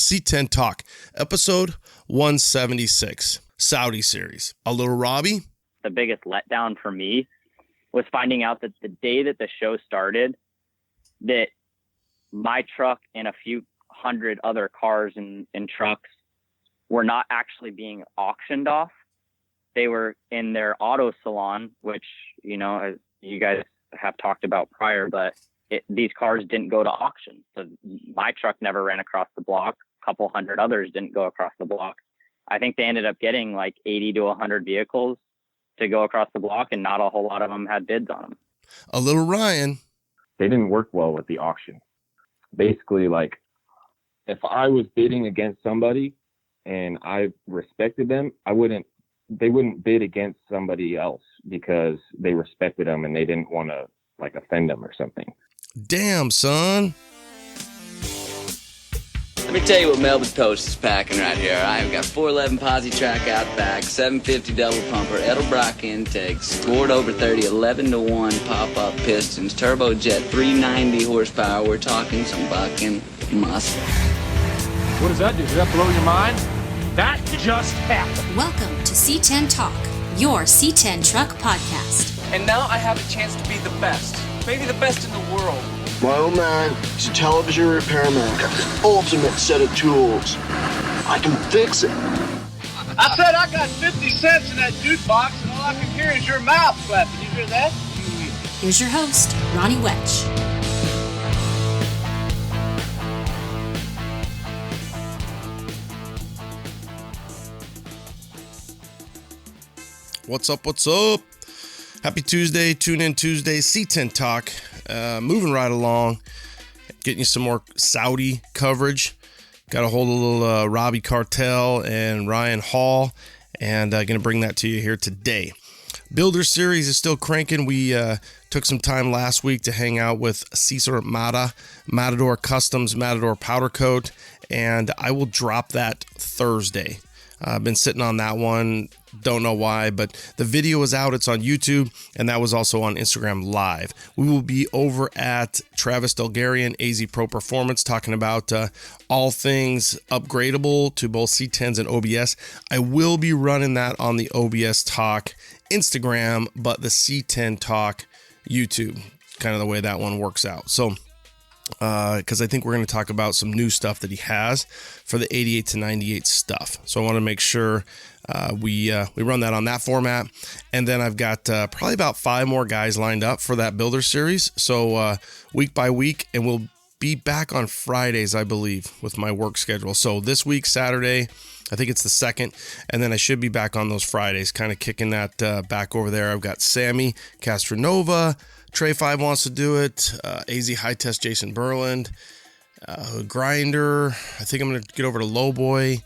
C10 Talk, episode 176, Saudi series. A little Robby. The biggest letdown for me was finding out that the day that the show started, that my truck and a few hundred other cars and trucks were not actually being auctioned off. They were in their auto salon, which, you know, as you guys have talked about prior, but these cars didn't go to auction. So my truck never ran across the block. A couple hundred others didn't go across the block. I think they ended up getting like 80 to 100 vehicles to go across the block, and not a whole lot of them had bids on them. A little Ryan. They didn't work well with the auction. Basically, like, if I was bidding against somebody and I respected them, they wouldn't bid against somebody else because they respected them and they didn't want to like offend them or something. Damn, son. Let me tell you what Melbourne Post is packing right here. I've got 411 posi track out back, 750 double pumper, Edelbrock intakes, scored over 30, 11-1 pop-up pistons, turbojet, 390 horsepower. We're talking some bucking muscle. What does that do? Does that blow your mind? That just happened. Welcome to C10 Talk, your C10 truck podcast. And now I have a chance to be the best, maybe the best in the world. My old man, he's a television repairman, got the ultimate set of tools. I can fix it. I said I got 50 cents in that jukebox, and all I can hear is your mouth flapping. You hear that? Here's your host, Ronnie Welch. What's up? What's up? Happy Tuesday. Tune in Tuesday. C10 Talk. Moving right along. Getting you some more Saudi coverage. Got a hold of a little Robby Cartel and Ryan Hall. And going to bring that to you here today. Builder Series is still cranking. We took some time last week to hang out with Cesar Matador Customs, Matador Powder Coat. And I will drop that Thursday. I've been sitting on that one. Don't know why, but the video is out. It's on YouTube, and that was also on Instagram Live. We will be over at Travis Delgarian, AZ Pro Performance, talking about all things upgradable to both C10s and OBS. I will be running that on the OBS Talk Instagram, but the C10 Talk YouTube, kind of the way that one works out. So, because I think we're going to talk about some new stuff that he has for the 88 to 98 stuff. So I want to make sure we run that on that format. And then I've got probably about 5 more guys lined up for that Builder Series. So week by week, and we'll be back on Fridays, I believe, with my work schedule. So this week, Saturday, I think it's the 2nd, and then I should be back on those Fridays, kind of kicking that back over there. I've got Sammy Castronova, Trey 5 wants to do it, AZ High Test Jason Berland, Grinder. I think I'm going to get over to Lowboy,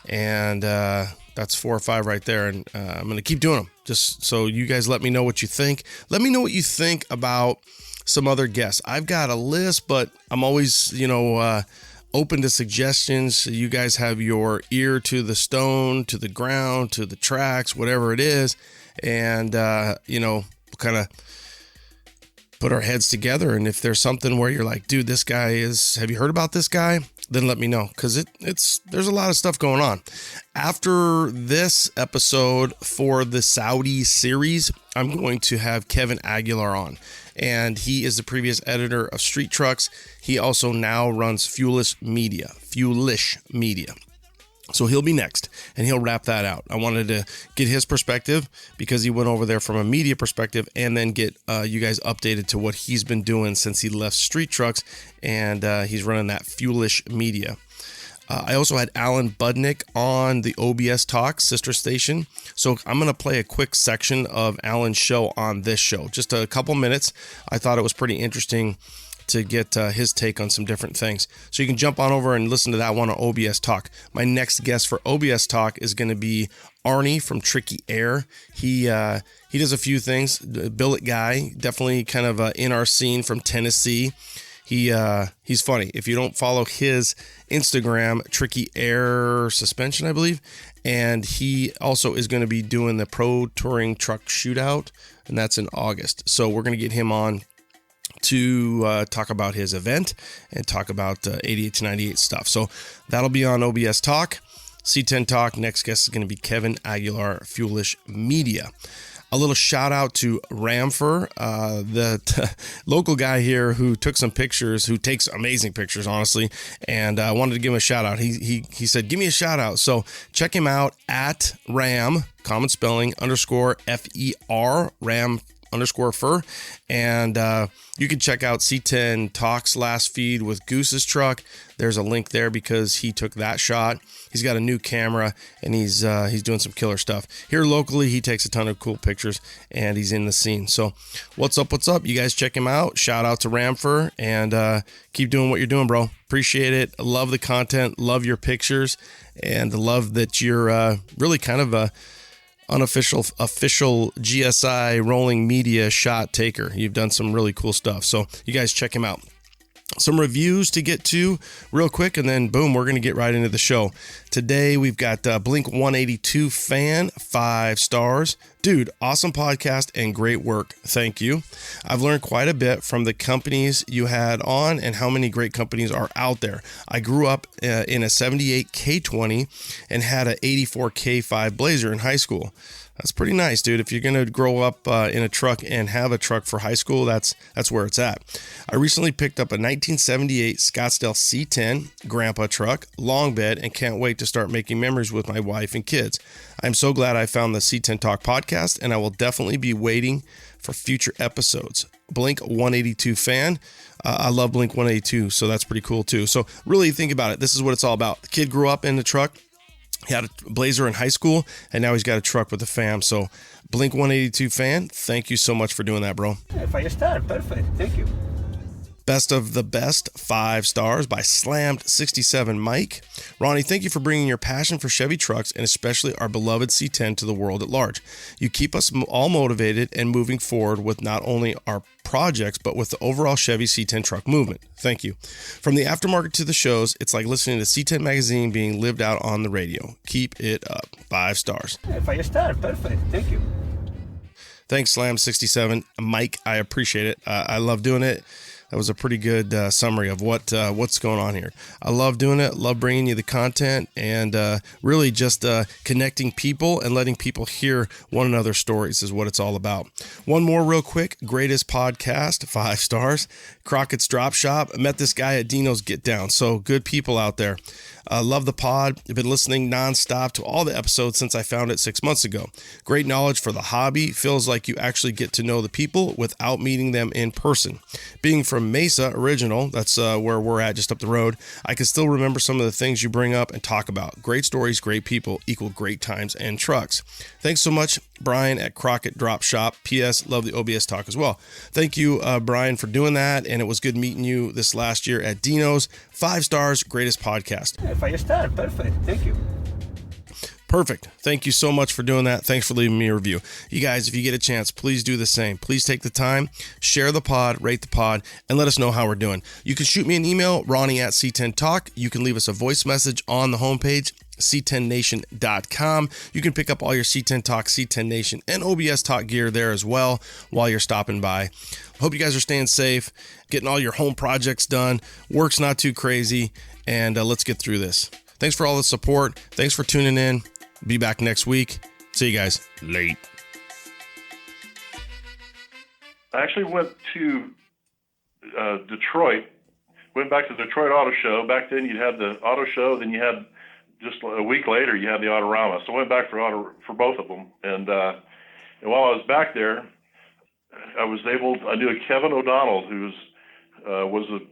and that's 4 or 5 right there. And I'm going to keep doing them just so you guys let me know what you think. Let me know what you think about some other guests. I've got a list, but I'm always, open to suggestions. So you guys have your ear to the stone, to the ground, to the tracks, whatever it is. And, kind of put our heads together. And if there's something where you're like, dude, this guy have you heard about this guy? Then let me know, because there's a lot of stuff going on. After this episode for the Saudi series, I'm going to have Kevin Aguilar on, and he is the previous editor of Street Trucks. He also now runs Fuelish Media. So he'll be next, and he'll wrap that out. I wanted to get his perspective because he went over there from a media perspective, and then get you guys updated to what he's been doing since he left Street Trucks, and he's running that Fuelish Media. I also had Alan Budnick on the OBS Talk sister station. So I'm going to play a quick section of Alan's show on this show. Just a couple minutes. I thought it was pretty interesting to get his take on some different things. So you can jump on over and listen to that one on OBS Talk. My next guest for OBS Talk is going to be Arnie from Tricky Air. He does a few things. Billet guy, definitely kind of in our scene from Tennessee. He's funny. If you don't follow his Instagram, Tricky Air Suspension, I believe, and he also is going to be doing the Pro Touring Truck Shootout, and that's in August. So we're going to get him on, to talk about his event and talk about 88 to 98 stuff. So that'll be on OBS Talk, C10 Talk. Next guest is going to be Kevin Aguilar, Fuelish Media. A little shout out to Ramfer, the local guy here who took some pictures, who takes amazing pictures, honestly, and I wanted to give him a shout out. He said, give me a shout out. So check him out at Ram, common spelling, _FER, Ram _fur. And you can check out C10 Talk's last feed with Goose's truck. There's a link there because he took that shot. He's got a new camera and he's doing some killer stuff. Here locally, he takes a ton of cool pictures and he's in the scene. So what's up? You guys check him out. Shout out to Ramfer and keep doing what you're doing, bro. Appreciate it. Love the content. Love your pictures and love that you're really kind of a official GSI rolling media shot taker. You've done some really cool stuff. So you guys check him out. Some reviews to get to real quick, and then boom, we're going to get right into the show. Today, we've got Blink 182 fan, 5 stars. Dude, awesome podcast and great work. Thank you. I've learned quite a bit from the companies you had on and how many great companies are out there. I grew up in a 78 K20 and had an 84 K5 Blazer in high school. That's pretty nice, dude. If you're going to grow up in a truck and have a truck for high school, that's where it's at. I recently picked up a 1978 Scottsdale C10 grandpa truck, long bed, and can't wait to start making memories with my wife and kids. I'm so glad I found the C10 Talk podcast, and I will definitely be waiting for future episodes. Blink 182 fan. I love Blink 182, so that's pretty cool too. So really think about it. This is what it's all about. The kid grew up in the truck. He had a Blazer in high school, and now he's got a truck with a fam. So, Blink 182 fan, thank you so much for doing that, bro. If I start, perfect. Thank you. Best of the best, 5 stars by Slammed 67 Mike. Ronnie, thank you for bringing your passion for Chevy trucks and especially our beloved C10 to the world at large. You keep us all motivated and moving forward with not only our projects, but with the overall Chevy C10 truck movement. Thank you. From the aftermarket to the shows, it's like listening to C10 magazine being lived out on the radio. Keep it up. 5 stars. If I start, perfect. Thank you. Thanks, Slam67 Mike. I appreciate it. I love doing it. That was a pretty good summary of what's going on here. I love doing it, love bringing you the content, and really just connecting people and letting people hear one another's stories is what it's all about. One more real quick, greatest podcast, 5 stars. Crockett's Drop Shop. I met this guy at Dino's Get Down, so good people out there. Love the pod. I've been listening nonstop to all the episodes since I found it 6 months ago. Great knowledge for the hobby. Feels like you actually get to know the people without meeting them in person. Being from Mesa Original, that's where we're at, just up the road, I can still remember some of the things you bring up and talk about. Great stories, great people, equal great times and trucks. Thanks so much, Brian at Crockett Drop Shop. P.S. Love the OBS talk as well. Thank you, Brian, for doing that, and it was good meeting you this last year at Dino's. 5 stars, greatest podcast. If I start, perfect. Thank you. Perfect. Thank you so much for doing that. Thanks for leaving me a review. You guys, if you get a chance, please do the same. Please take the time, share the pod, rate the pod, and let us know how we're doing. You can shoot me an email, Ronnie at C10 Talk. You can leave us a voice message on the homepage, c10nation.com. You can pick up all your C10 Talk, C10 Nation, and OBS Talk gear there as well while you're stopping by. Hope you guys are staying safe, getting all your home projects done. Work's not too crazy, and let's get through this. Thanks for all the support. Thanks for tuning in. Be back next week. See you guys. Late. I actually went to Detroit. Went back to the Detroit Auto Show. Back then, you'd have the auto show. Then you had just a week later, you had the Autorama. So I went back for both of them. And while I was back there, I knew a Kevin O'Donnell who was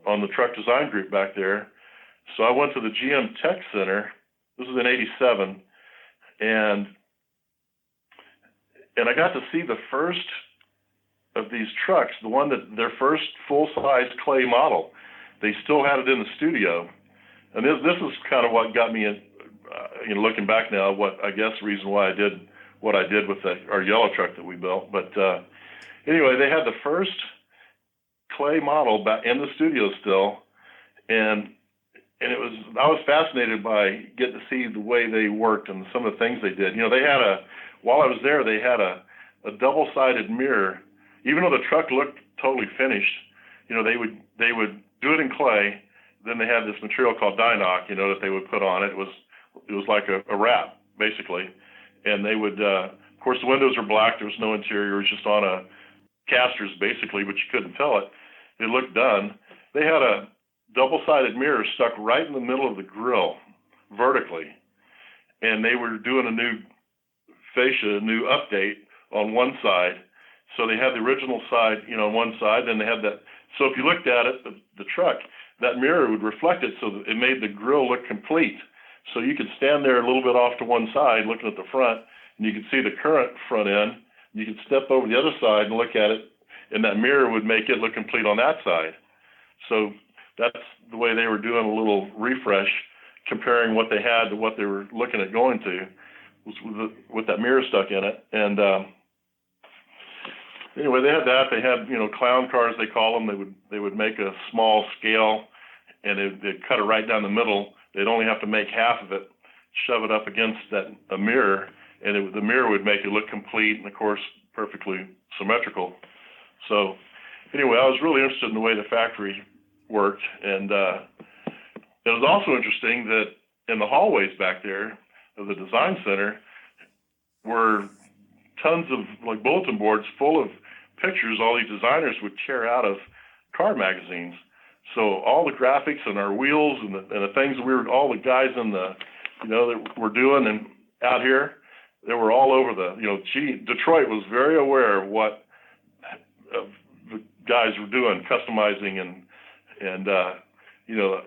on the truck design group back there. So I went to the GM Tech Center. This was in '87. And I got to see the first of these trucks, their first full-size clay model. They still had it in the studio. And this is kind of what got me in, looking back now, reason why I did what I did with our yellow truck that we built. But anyway, they had the first clay model back in the studio still. And I was fascinated by getting to see the way they worked and some of the things they did. While I was there, they had a double-sided mirror. Even though the truck looked totally finished, they would do it in clay. Then they had this material called Dynoc, that they would put on it. It was like a wrap, basically. And they would, of course, the windows are black. There was no interior. It was just on a casters, basically, but you couldn't tell it. It looked done. They had a double-sided mirror stuck right in the middle of the grill, vertically. And they were doing a new fascia, a new update on one side. So they had the original side, on one side, then they had that. So if you looked at it, the truck, that mirror would reflect it, so that it made the grill look complete. So you could stand there a little bit off to one side, looking at the front, and you could see the current front end. You could step over the other side and look at it, and that mirror would make it look complete on that side. So that's the way they were doing a little refresh, comparing what they had to what they were looking at going to, was with that mirror stuck in it. And anyway, they had that. They had, clown cars, they call them. They would make a small scale, and they'd cut it right down the middle. They'd only have to make half of it, shove it up against a mirror, and the mirror would make it look complete and, of course, perfectly symmetrical. So anyway, I was really interested in the way the factory worked. And it was also interesting that in the hallways back there of the design center were tons of like bulletin boards full of pictures all these designers would tear out of car magazines. So all the graphics and our wheels and the things all the guys in the, that were doing and out here, they were all over Detroit was very aware of what the guys were doing, customizing and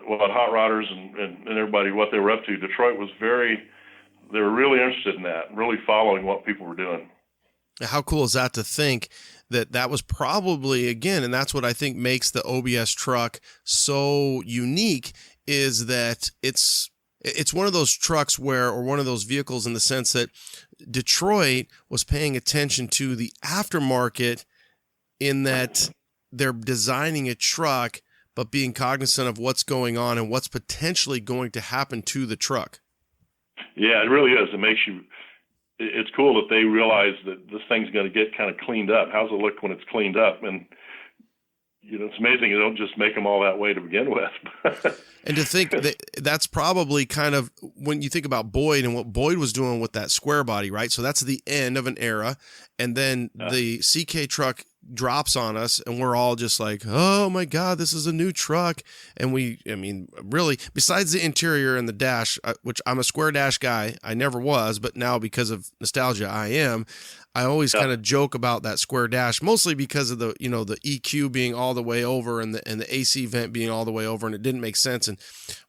what hot rodders and everybody, what they were up to. Detroit was they were really interested in that, really following what people were doing. How cool is that to think that was probably, again, and that's what I think makes the OBS truck so unique, is that it's one of those trucks or one of those vehicles in the sense that Detroit was paying attention to the aftermarket, in that they're designing a truck, but being cognizant of what's going on and what's potentially going to happen to the truck. Yeah, it really is. It's cool that they realize that this thing's going to get kind of cleaned up. How's it look when it's cleaned up? And, it's amazing you don't just make them all that way to begin with. And to think that's probably kind of, when you think about Boyd and what Boyd was doing with that square body, right? So that's the end of an era. And then the CK truck drops on us and we're all just like, oh my God, this is a new truck. And really, besides the interior and the dash, which I'm a square dash guy, I never was, but now because of nostalgia, I am. I always kind of joke about that square dash, mostly because of the EQ being all the way over and the AC vent being all the way over, and it didn't make sense. And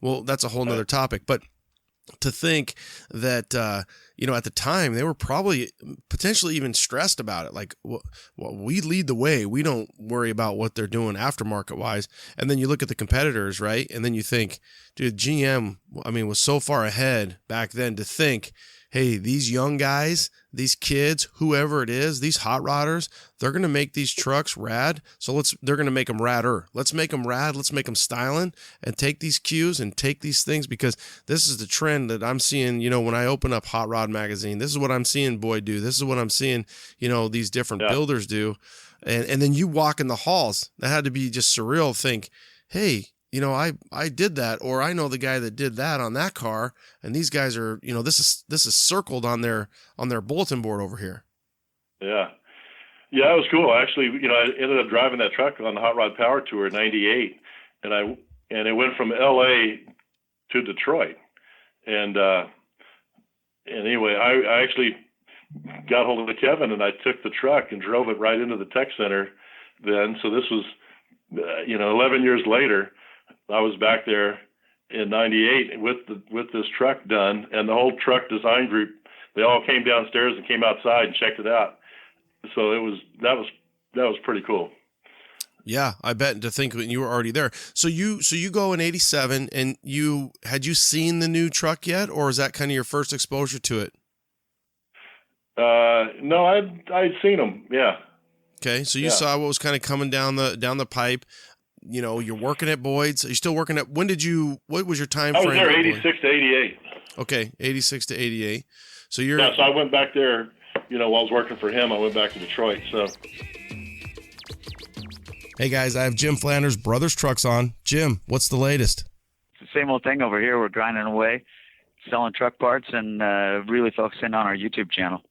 well, that's a whole nother topic. But to think that, at the time they were probably potentially even stressed about it. Like, well, we lead the way. We don't worry about what they're doing aftermarket wise. And then you look at the competitors, right? And then you think, dude, GM, was so far ahead back then to think, hey, these young guys, these kids, whoever it is, these hot rodders, they're going to make these trucks rad. So they're going to make them radder. Let's make them rad. Let's make them styling and take these cues and take these things, because this is the trend that I'm seeing, when I open up Hot Rod Magazine. This is what I'm seeing Boyd do. This is what I'm seeing, these different builders do. And then you walk in the halls. That had to be just surreal. Think, hey, I did that, or I know the guy that did that on that car, and these guys are, this is circled on their bulletin board over here. Yeah. Yeah, it was cool. Actually, I ended up driving that truck on the Hot Rod Power Tour in '98, and it went from LA to Detroit. And anyway, I actually got hold of Kevin, and I took the truck and drove it right into the tech center then. So this was, 11 years later. I was back there in '98 with this truck done, and the whole truck design group, they all came downstairs and came outside and checked it out. So that was pretty cool. Yeah, I bet, to think when you were already there. So you go in '87, and had you seen the new truck yet, or is that kind of your first exposure to it? No, I'd seen them. Yeah. Okay, so you saw what was kind of coming down the pipe. You're working at Boyd's. Are you still working at? What was your time frame? I was there '86 to '88. Okay, '86 to '88. So so I went back there. While I was working for him, I went back to Detroit. So Hey guys, I have Jim Flanders, Brothers Trucks on. Jim, what's the latest? It's the same old thing over here. We're grinding away, selling truck parts, and really focusing on our YouTube channel.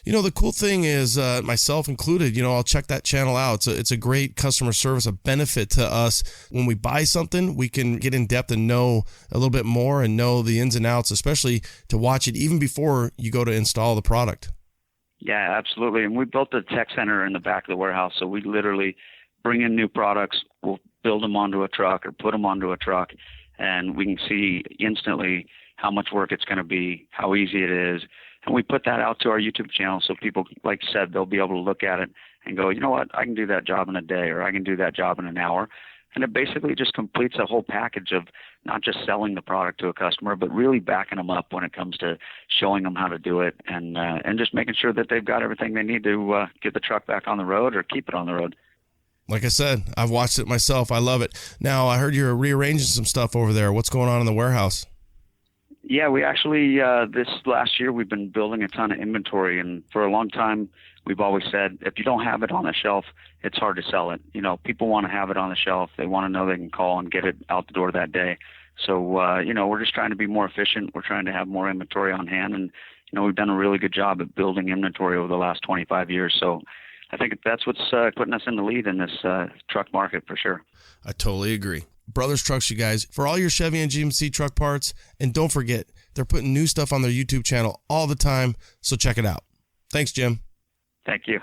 You know, the cool thing is, myself included, you know, I'll check that channel out. It's a great customer service, a benefit to us. When we buy something, we can get in depth and know a little bit more and know the ins and outs, especially to watch it even before you go to install the product. Yeah, absolutely. And we built a tech center in the back of the warehouse. So we literally bring in new products, we'll build them onto a truck or put them onto a truck, and we can see instantly how much work it's going to be, how easy it is. And we put that out to our YouTube channel so people, like you said, they'll be able to look at it and go, you know what, I can do that job in a day, or I can do that job in an hour. And it basically just completes a whole package of not just selling the product to a customer, but really backing them up when it comes to showing them how to do it and just making sure that they've got everything they need to get the truck back on the road or keep it on the road. Like I said, I've watched it myself. I love it. Now, I heard you're rearranging some stuff over there. What's going on in the warehouse? Yeah, we actually, this last year, we've been building a ton of inventory. And for a long time, we've always said, if you don't have it on the shelf, it's hard to sell it. You know, people want to have it on the shelf. They want to know they can call and get it out the door that day. So, you know, we're just trying to be more efficient. We're trying to have more inventory on hand. And, you know, we've done a really good job at building inventory over the last 25 years. So I think that's what's putting us in the lead in this truck market for sure. I totally agree. Brothers Trucks, you guys, for all your Chevy and GMC truck parts. And don't forget, they're putting new stuff on their YouTube channel all the time, so check it out. Thanks, Jim. Thank you.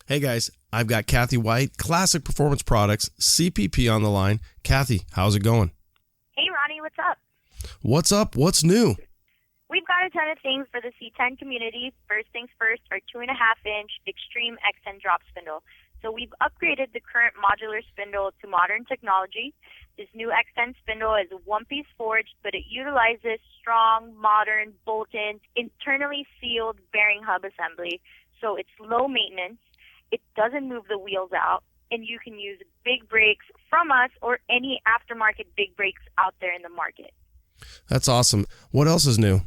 Hey, guys, I've got Kathy White, Classic Performance Products, CPP on the line. Kathy, how's it going? Hey, Ronnie, what's up? What's up? What's new? We've got a ton of things for the C10 community. First things first, our 2.5-inch Extreme X10 drop spindle. So we've upgraded the current modular spindle to modern technology. This new X10 spindle is a one-piece forged, but it utilizes strong, modern, bolt-in, internally sealed bearing hub assembly. So it's low maintenance. It doesn't move the wheels out, and you can use big brakes from us or any aftermarket big brakes out there in the market. That's awesome. What else is new?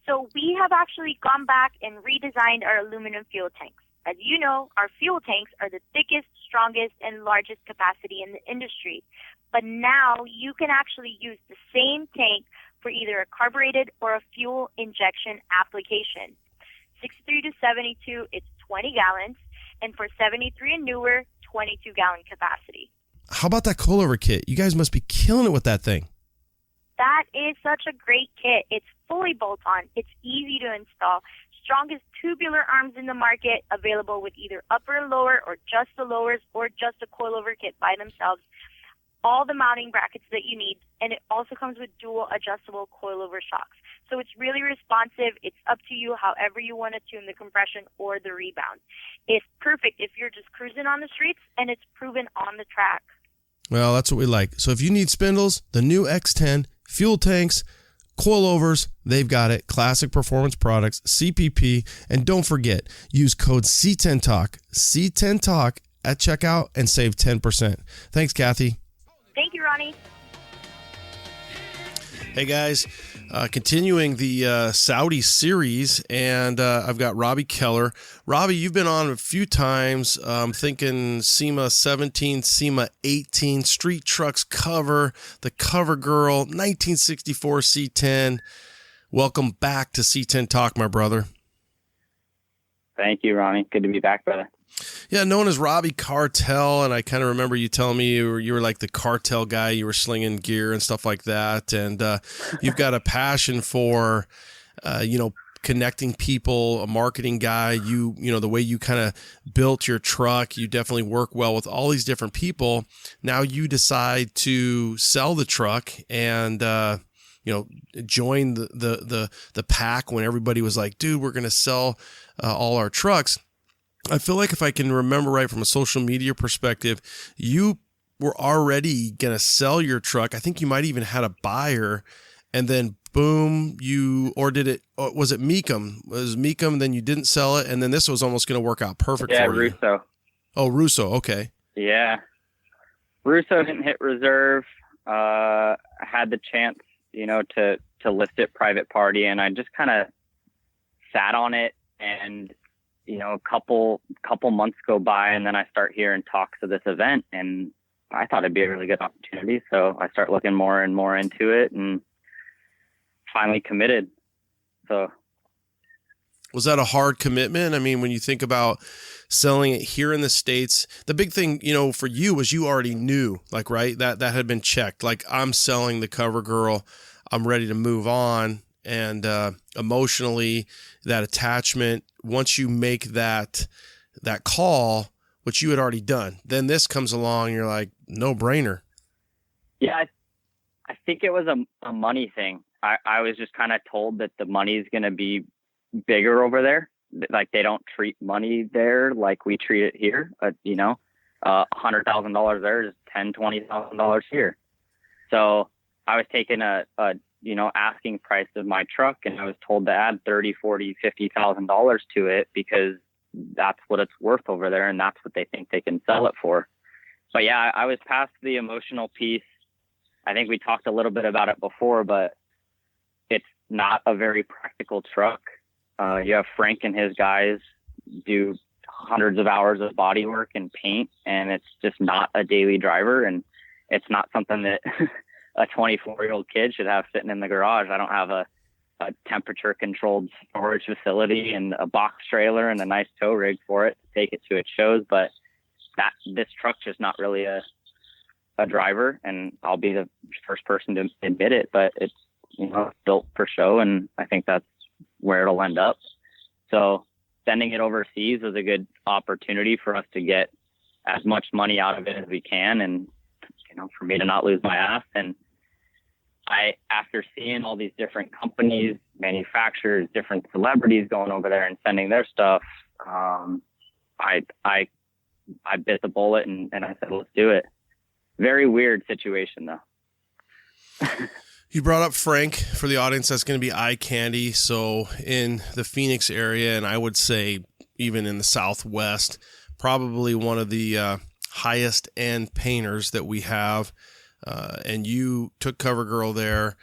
So we have actually gone back and redesigned our aluminum fuel tanks. As you know, our fuel tanks are the thickest, strongest, and largest capacity in the industry. But now you can actually use the same tank for either a carbureted or a fuel injection application. 63 to 72, it's 20 gallons. And for 73 and newer, 22-gallon capacity. How about that coilover kit? You guys must be killing it with that thing. That is such a great kit. It's fully bolt-on. It's easy to install. Strongest tubular arms in the market, available with either upper and lower or just the lowers or just a coilover kit by themselves. All the mounting brackets that you need, and it also comes with dual adjustable coilover shocks. So it's really responsive. It's up to you however you want to tune the compression or the rebound. It's perfect if you're just cruising on the streets, and it's proven on the track. Well, that's what we like. So if you need spindles, the new X10, fuel tanks, coilovers, they've got it. Classic Performance Products, CPP. And don't forget, use code C10TALK, C10TALK at checkout and save 10%. Thanks, Kathy. Thank you, Ronnie. Hey, guys. Continuing the Saudi series, and I've got Robby Keller. Robby, you've been on a few times. I'm thinking SEMA 17, SEMA 18, Street Trucks Cover, the Cover Girl, 1964 C10. Welcome back to C10 Talk, my brother. Thank you, Ronnie. Good to be back, brother. Yeah, known as Robby Cartel, and I kind of remember you telling me you were like the cartel guy. You were slinging gear and stuff like that, and you've got a passion for, connecting people, a marketing guy. You know, the way you kind of built your truck, you definitely work well with all these different people. Now you decide to sell the truck and join the pack when everybody was like, dude, we're going to sell all our trucks. I feel like if I can remember right from a social media perspective, you were already going to sell your truck. I think you might even had a buyer, and then boom, was it Meekum? Was Meekum, then you didn't sell it, and then this was almost going to work out perfect for you. Yeah, Russo. Oh, Russo, okay. Yeah. Russo didn't hit reserve. I had the chance, to list it private party, and I just kind of sat on it, and a couple months go by, and then I start hearing talks of this event, and I thought it'd be a really good opportunity. So I start looking more and more into it, and finally committed. So. Was that a hard commitment? I mean, when you think about selling it here in the States, the big thing, for you was you already knew, like, right, that had been checked. Like, I'm selling the CoverGirl, I'm ready to move on. And emotionally, that attachment, once you make that call, which you had already done, then this comes along and you're like, no brainer. Yeah, I think it was a money thing. I was just kind of told that the money is going to be bigger over there. Like, they don't treat money there like we treat it here. $100,000 there is $10,000-$20,000 here. So I was taking a asking price of my truck, and I was told to add $30,000, $40,000, $50,000 to it because that's what it's worth over there, and that's what they think they can sell it for. But yeah, I was past the emotional piece. I think we talked a little bit about it before, but it's not a very practical truck. You have Frank and his guys do hundreds of hours of body work and paint, and it's just not a daily driver, and it's not something that a 24-year-old kid should have sitting in the garage. I don't have a temperature controlled storage facility and a box trailer and a nice tow rig for it to take it to its shows, but this truck's just not really a driver, and I'll be the first person to admit it, but it's built for show, and I think that's where it'll end up. So sending it overseas was a good opportunity for us to get as much money out of it as we can, and for me to not lose my ass. And after seeing all these different companies, manufacturers, different celebrities going over there and sending their stuff, I bit the bullet and I said, let's do it. Very weird situation though. You brought up Frank. For the audience, that's going to be eye candy. So in the Phoenix area, and I would say even in the Southwest, probably one of the highest end painters that we have. And you took CoverGirl there,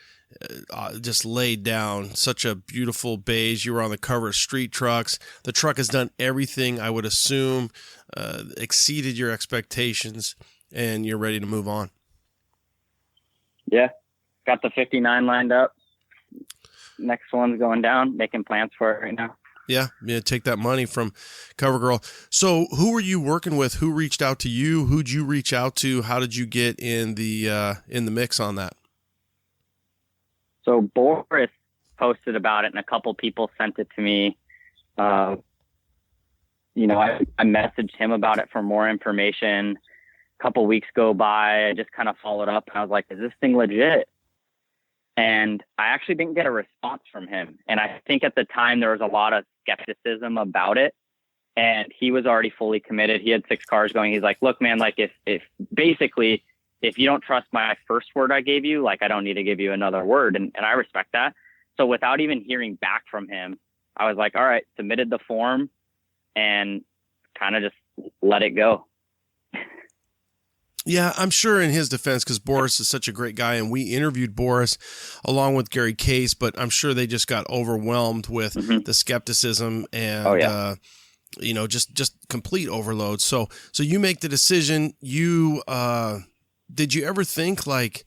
just laid down such a beautiful beige. You were on the cover of Street Trucks. The truck has done everything I would assume, exceeded your expectations, and you're ready to move on. Yeah. Got the 59 lined up. Next one's going down, making plans for it right now. Yeah, take that money from CoverGirl. So who were you working with? Who reached out to you? Who'd you reach out to? How did you get in the mix on that? So Boris posted about it, and a couple people sent it to me. I messaged him about it for more information. A couple weeks go by, I just kind of followed up, and I was like, is this thing legit? And I actually didn't get a response from him. And I think at the time there was a lot of skepticism about it. And he was already fully committed. He had 6 cars going. He's like, look, man, like if you don't trust my first word I gave you, like I don't need to give you another word. And I respect that. So without even hearing back from him, I was like, all right, submitted the form and kind of just let it go. Yeah, I'm sure in his defense, because Boris is such a great guy, and we interviewed Boris along with Gary Case, but I'm sure they just got overwhelmed with the skepticism and, just complete overload. So you make the decision. Did you ever think like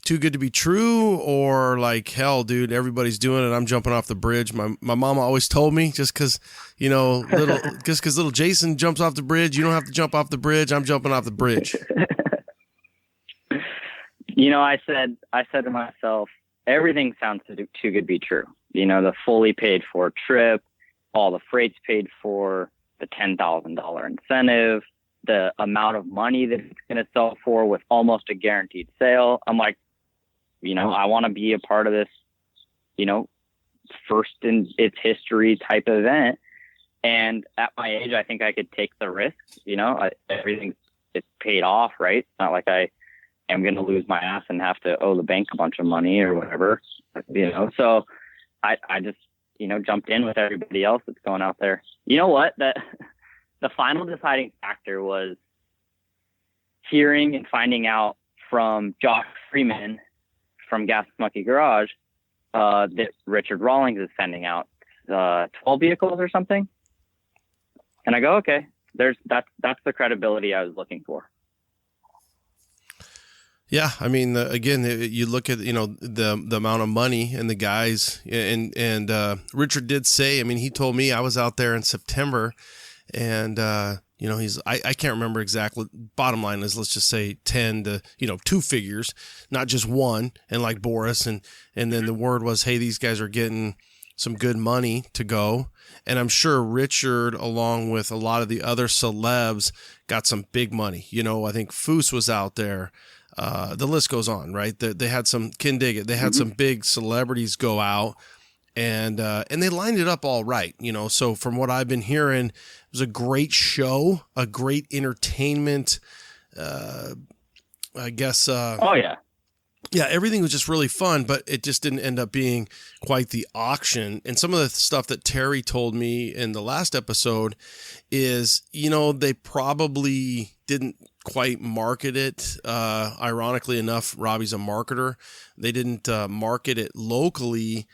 too good to be true, or like, hell, dude, everybody's doing it, I'm jumping off the bridge? My mama always told me, just because little Jason jumps off the bridge, you don't have to jump off the bridge. I'm jumping off the bridge. I said to myself, everything sounds too good to be true. The fully paid for trip, all the freight's paid for, the $10,000 incentive, the amount of money that it's going to sell for with almost a guaranteed sale. I'm like, I want to be a part of this, first in its history type event. And at my age, I think I could take the risk. Everything is paid off, right? It's not like I am going to lose my ass and have to owe the bank a bunch of money or whatever, So I just, jumped in with everybody else that's going out there. You know what? The final deciding factor was hearing and finding out from Josh Freeman from Gas Monkey Garage that Richard Rawlings is sending out 12 vehicles or something. And I go, okay, that's the credibility I was looking for. Yeah, I mean, again, you look at the amount of money and the guys, and Richard did say, I mean, he told me, I was out there in September, and I can't remember exactly. Bottom line is, let's just say 10 to 2 figures, not just one. And like Boris, and then the word was, hey, these guys are getting some good money to go. And I'm sure Richard, along with a lot of the other celebs, got some big money. I think Foose was out there. The list goes on, right? They had some Ken Diggett. They had some big celebrities go out, and they lined it up all right. So from what I've been hearing, it was a great show, a great entertainment. I guess. Oh yeah. Yeah, everything was just really fun, but it just didn't end up being quite the auction. And some of the stuff that Terry told me in the last episode is, they probably didn't quite market it. Ironically enough, Robby's a marketer. They didn't market it locally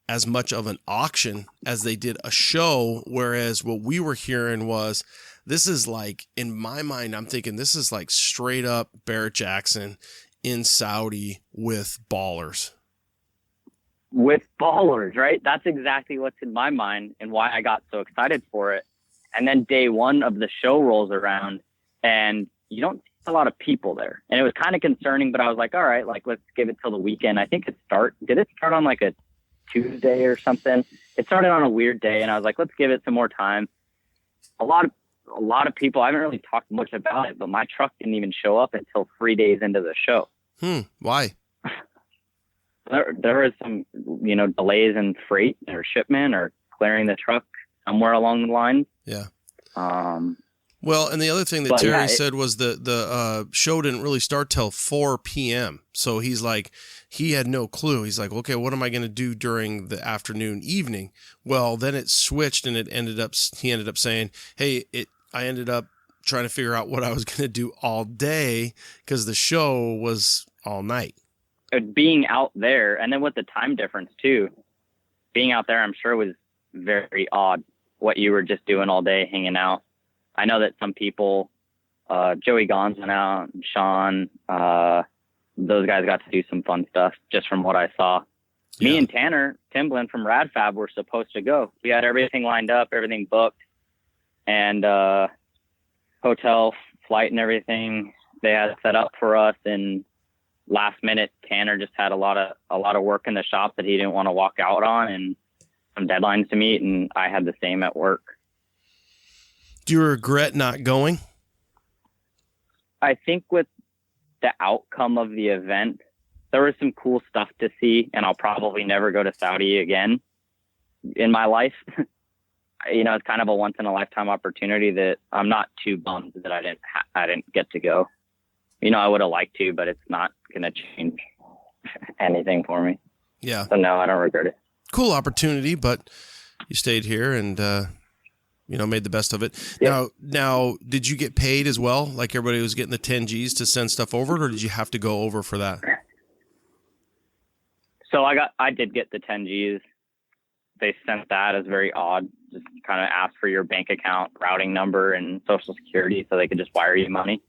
as much of an auction as they did a show. Whereas what we were hearing was, this is like, in my mind, I'm thinking this is like straight up Barrett-Jackson in Saudi with ballers. With ballers, right? That's exactly what's in my mind and why I got so excited for it. And then day one of the show rolls around and you don't see a lot of people there. And it was kind of concerning, but I was like, all right, like, let's give it till the weekend. I think did it start on like a Tuesday or something? It started on a weird day and I was like, let's give it some more time. A lot of people, I haven't really talked much about it, but my truck didn't even show up until 3 days into the show. Why? There was some, delays in freight or shipment or clearing the truck somewhere along the line. Yeah. Well, and the other thing that Terry said was the show didn't really start till 4 p.m. So he's like, he had no clue. He's like, okay, what am I going to do during the afternoon, evening? Well, then it switched and he ended up saying, hey, I ended up trying to figure out what I was going to do all day because the show was all night. Being out there, and then with the time difference too, being out there, I'm sure was very odd what you were just doing all day, hanging out. I know that some people, Joey Gons went out, Sean, those guys got to do some fun stuff just from what I saw. Yeah. Me and Tanner Timblin from RadFab were supposed to go. We had everything lined up, everything booked, and hotel, flight, and everything they had set up for us. And last minute, Tanner just had a lot of work in the shop that he didn't want to walk out on, and some deadlines to meet, and I had the same at work. Do you regret not going? I think with the outcome of the event, there was some cool stuff to see, and I'll probably never go to Saudi again in my life. It's kind of a once in a lifetime opportunity that I'm not too bummed that I didn't get to go. I would have liked to, but it's not going to change anything for me. Yeah. So no, I don't regret it. Cool opportunity, but you stayed here and, made the best of it. Yeah. Now, did you get paid as well? Like everybody was getting the 10 G's to send stuff over, or did you have to go over for that? So I did get the 10 G's. They sent that as very odd. Just kind of asked for your bank account, routing number, and social security so they could just wire you money.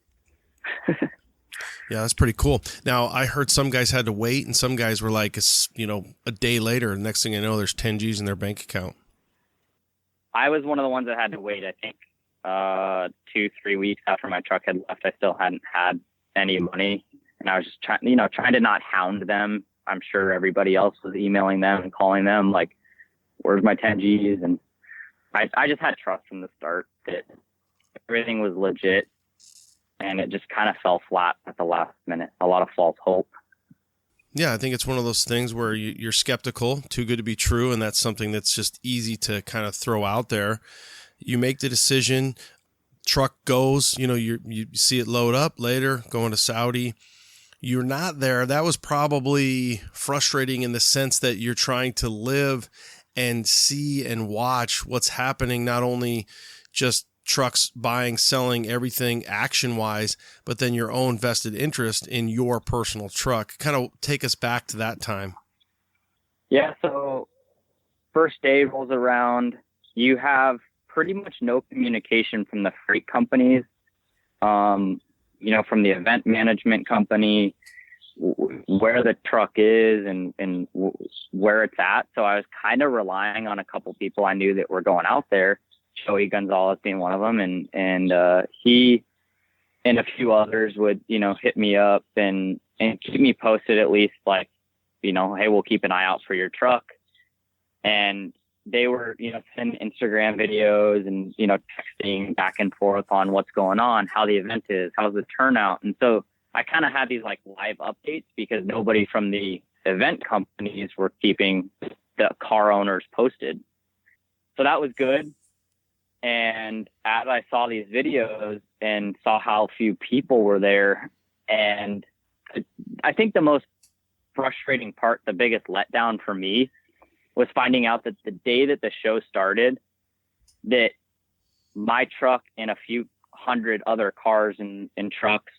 Yeah, that's pretty cool. Now, I heard some guys had to wait, and some guys were like, a day later, and next thing you know, there's 10 G's in their bank account. I was one of the ones that had to wait. I think 2-3 weeks after my truck had left, I still hadn't had any money, and I was just trying to not hound them. I'm sure everybody else was emailing them and calling them like, "Where's my 10 G's?" And I just had trust from the start that everything was legit, and it just kind of fell flat at the last minute. A lot of false hope. Yeah, I think it's one of those things where you're skeptical, too good to be true, and that's something that's just easy to kind of throw out there. You make the decision, truck goes, you see it load up later, going to Saudi. You're not there. That was probably frustrating in the sense that you're trying to live and see and watch what's happening, not only just trucks buying, selling, everything action-wise, but then your own vested interest in your personal truck. Kind of take us back to that time. Yeah, so first day rolls around. You have pretty much no communication from the freight companies, from the event management company, where the truck is and where it's at. So I was kind of relying on a couple people I knew that were going out there, Joey Gonzalez being one of them. And he and a few others would, hit me up and keep me posted, at least like, hey, we'll keep an eye out for your truck. And they were, sending Instagram videos and, texting back and forth on what's going on, how the event is, how's the turnout. And so I kind of had these like live updates because nobody from the event companies were keeping the car owners posted. So that was good. And as I saw these videos and saw how few people were there, and I think the most frustrating part, the biggest letdown for me, was finding out that the day that the show started, that my truck and a few hundred other cars and trucks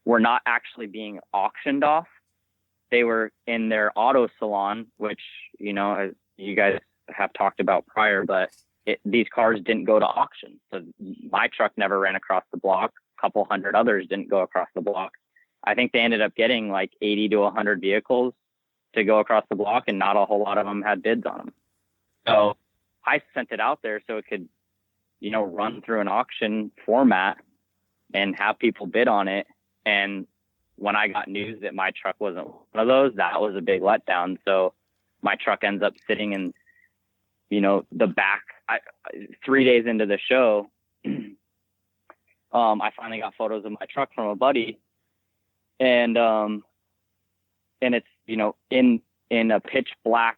were not actually being auctioned off. They were in their auto salon, which, as you guys have talked about prior, but these cars didn't go to auction. So my truck never ran across the block. A couple hundred others didn't go across the block. I think they ended up getting like 80 to 100 vehicles to go across the block, and not a whole lot of them had bids on them. So I sent it out there so it could, run through an auction format and have people bid on it. And when I got news that my truck wasn't one of those, that was a big letdown. So my truck ends up sitting in, the back. 3 days into the show, I finally got photos of my truck from a buddy, and it's, in a pitch black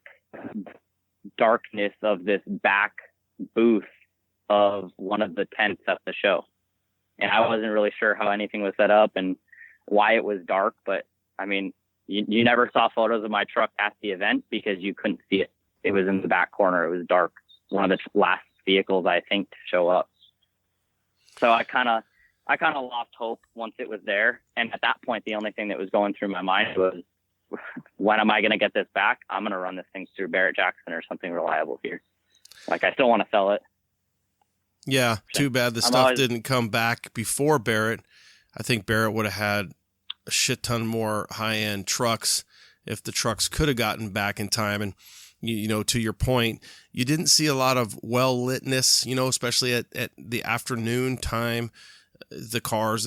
darkness of this back booth of one of the tents at the show. And I wasn't really sure how anything was set up and why it was dark, but I mean, you never saw photos of my truck at the event because you couldn't see it. It was in the back corner. It was dark. One of the last vehicles, I think, to show up. So I kind of lost hope once it was there. And at that point, the only thing that was going through my mind was, when am I going to get this back? I'm going to run this thing through Barrett Jackson or something reliable here. Like, I still want to sell it. Yeah, too bad the stuff didn't come back before Barrett. I think Barrett would have had a shit ton more high-end trucks if the trucks could have gotten back in time. And, to your point, you didn't see a lot of well-litness, especially at the afternoon time. The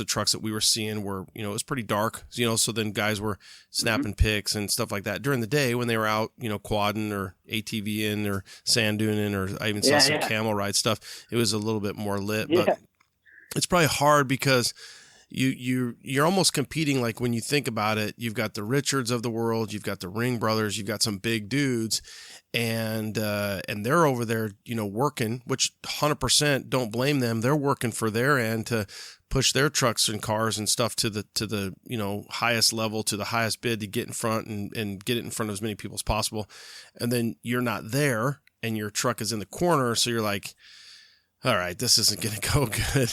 trucks that we were seeing were, it was pretty dark, so then guys were snapping pics and stuff like that. During the day when they were out, quadding or ATVing or sand duning, or I even saw some camel ride stuff, it was a little bit more lit. But it's probably hard because you're almost competing. Like, when you think about it, you've got the Richards of the world, you've got the Ring brothers, you've got some big dudes, and they're over there, working, which 100% don't blame them. They're working for their end to push their trucks and cars and stuff to the highest level, to the highest bid, to get in front and get it in front of as many people as possible. And then you're not there and your truck is in the corner. So you're like, all right, this isn't going to go good,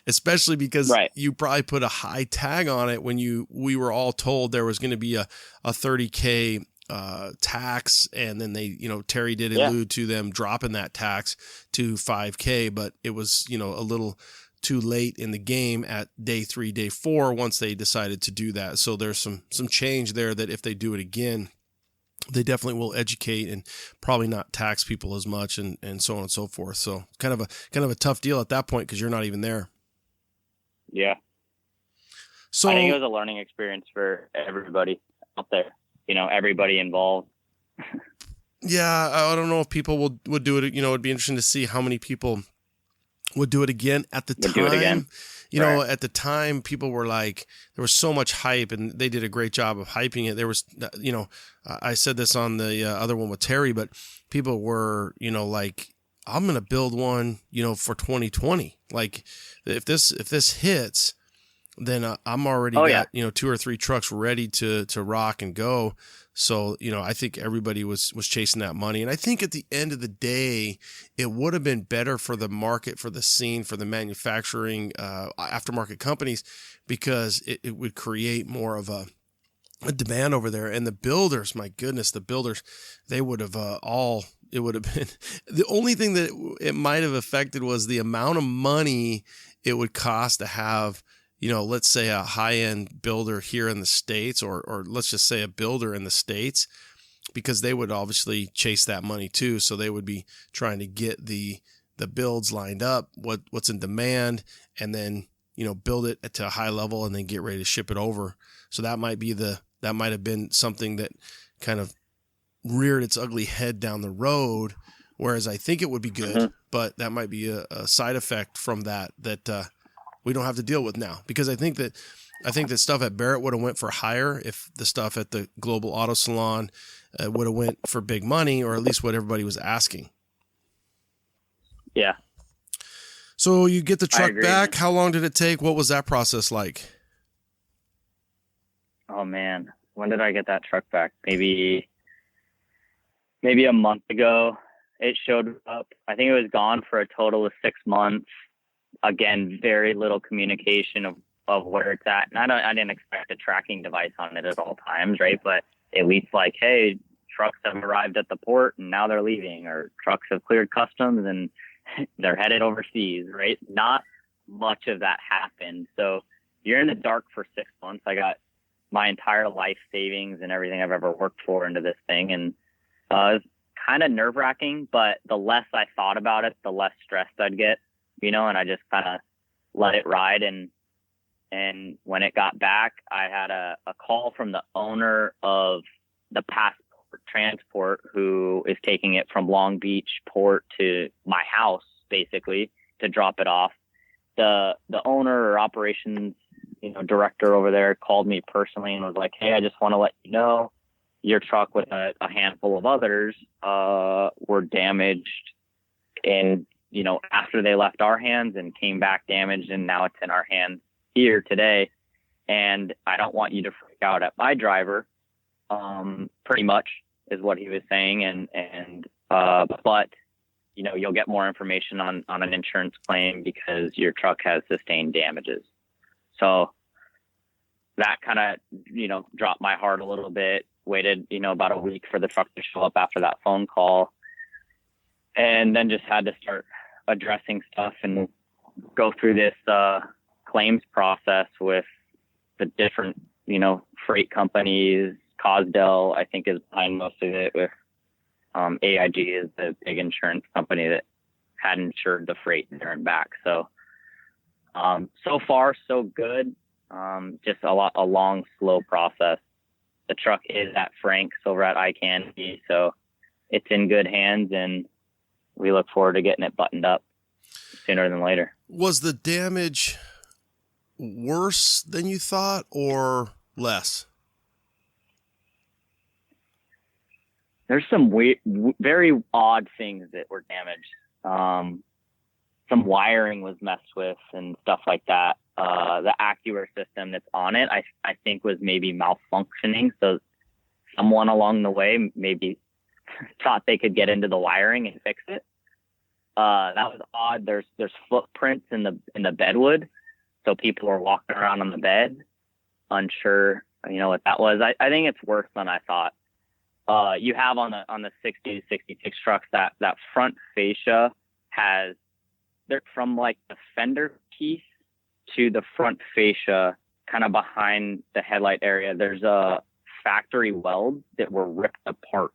especially because you probably put a high tag on it when we were all told there was going to be a $30K tax, and then they, Terry did allude to them dropping that tax to $5K, but it was, a little too late in the game at day 3, day 4, once they decided to do that. So there's some change there that if they do it again, they definitely will educate and probably not tax people as much, and so on and so forth. So kind of a tough deal at that point because you're not even there. Yeah. So I think it was a learning experience for everybody out there, everybody involved. Yeah. I don't know if people would do it. It'd be interesting to see how many people would do it again at the time. Do it again. At the time, people were like, there was so much hype, and they did a great job of hyping it. There was, I said this on the other one with Terry, but people were, like, I'm going to build one, for 2020. Like, if this hits, then I'm already got, 2 or 3 trucks ready to rock and go. So, I think everybody was chasing that money. And I think at the end of the day, it would have been better for the market, for the scene, for the manufacturing aftermarket companies, because it would create more of a demand over there. And the builders, my goodness, the builders, they would have it would have been the only thing that it might have affected was the amount of money it would cost to have, let's say a high-end builder here in the States, or let's just say a builder in the States, because they would obviously chase that money too. So they would be trying to get the builds lined up, what's in demand, and then, build it to a high level and then get ready to ship it over. So that might have been something that kind of reared its ugly head down the road. Whereas I think it would be good, but that might be a side effect from that we don't have to deal with now, because I think that stuff at Barrett would have went for higher if the stuff at the Global Auto Salon would have went for big money, or at least what everybody was asking. Yeah. So you get the truck back. How long did it take? What was that process like? Oh man, when did I get that truck back? Maybe a month ago. It showed up. I think it was gone for a total of 6 months. Again, very little communication of where it's at. And I didn't expect a tracking device on it at all times, right? But at least like, hey, trucks have arrived at the port and now they're leaving, or trucks have cleared customs and they're headed overseas, right? Not much of that happened. So you're in the dark for 6 months. I got my entire life savings and everything I've ever worked for into this thing. And it was kind of nerve-wracking, but the less I thought about it, the less stressed I'd get, and I just kind of let it ride. And when it got back, I had a call from the owner of the Passport Transport, who is taking it from Long Beach port to my house, basically, to drop it off. The owner or operations, director over there called me personally and was like, hey, I just want to let you know your truck with a handful of others were damaged, and after they left our hands and came back damaged, and now it's in our hands here today, and I don't want you to freak out at my driver, pretty much is what he was saying, and but you'll get more information on an insurance claim because your truck has sustained damages. So that kind of dropped my heart a little bit. Waited about a week for the truck to show up after that phone call, and then just had to start addressing stuff and go through this claims process with the different freight companies. Cosdell, I think, is behind most of it, with AIG is the big insurance company that had insured the freight there and back. So so far so good. Just a long, slow process. The truck is at Frank's over at iCandy, so it's in good hands, and we look forward to getting it buttoned up sooner than later. Was the damage worse than you thought, or less? There's some very odd things that were damaged. Some wiring was messed with and stuff like that. The Acura system that's on it, I think, was maybe malfunctioning. So someone along the way maybe thought they could get into the wiring and fix it. That was odd. There's footprints in the bedwood, so people were walking around on the bed, unsure, what that was. I think it's worse than I thought. You have on the 60 to 66 trucks that front fascia has, they're from like the fender piece to the front fascia, kind of behind the headlight area. There's a factory weld that were ripped apart.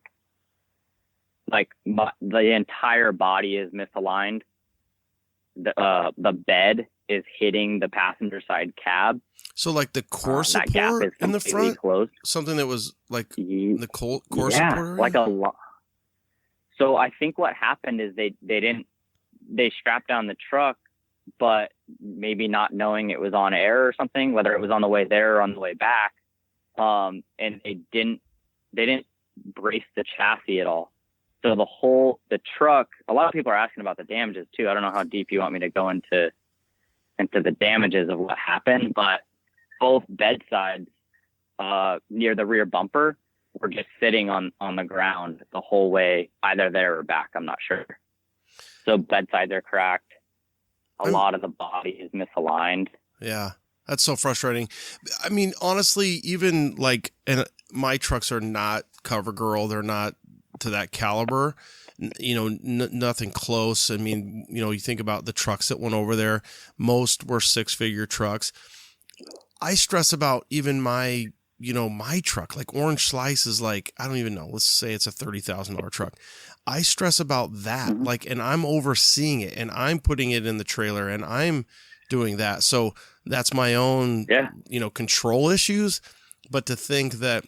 Like the entire body is misaligned. The bed is hitting the passenger side cab. So like the core support in the front, closed. Something that was like the core support area? Like a lot. So I think what happened is they strapped down the truck, but maybe not knowing it was on air or something, whether it was on the way there or on the way back. And they didn't brace the chassis at all. So the truck, a lot of people are asking about the damages too. I don't know how deep you want me to go into the damages of what happened, but both bedsides near the rear bumper were just sitting on the ground the whole way, either there or back. I'm not sure. So bedsides are cracked. A lot of the body is misaligned. Yeah. That's so frustrating. I mean, honestly, even like, and my trucks are not cover girl. They're not to that caliber, nothing close. I mean, you think about the trucks that went over there, most were 6-figure trucks. I stress about even my truck, like Orange Slice is like, I don't even know. Let's say it's a $30,000 truck. I stress about that. Mm-hmm. Like, and I'm overseeing it and I'm putting it in the trailer and I'm doing that. So that's my own, control issues. But to think that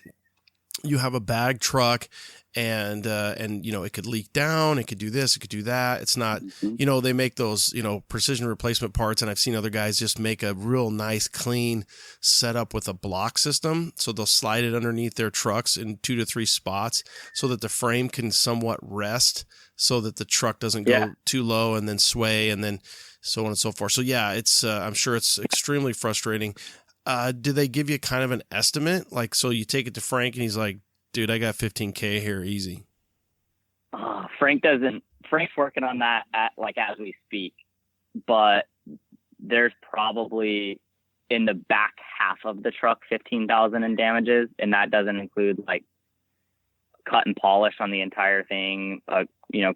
you have a bag truck and it could leak down, it could do this, it could do that. It's not, they make those, precision replacement parts. And I've seen other guys just make a real nice, clean setup with a block system. So they'll slide it underneath their trucks in 2 to 3 spots so that the frame can somewhat rest so that the truck doesn't go too low and then sway and then so on and so forth. So yeah, it's, I'm sure it's extremely frustrating. Do they give you kind of an estimate? Like, so you take it to Frank and he's like, dude, I got 15K here, easy. Frank's working on that as we speak, but there's probably in the back half of the truck, 15,000 in damages. And that doesn't include like cut and polish on the entire thing,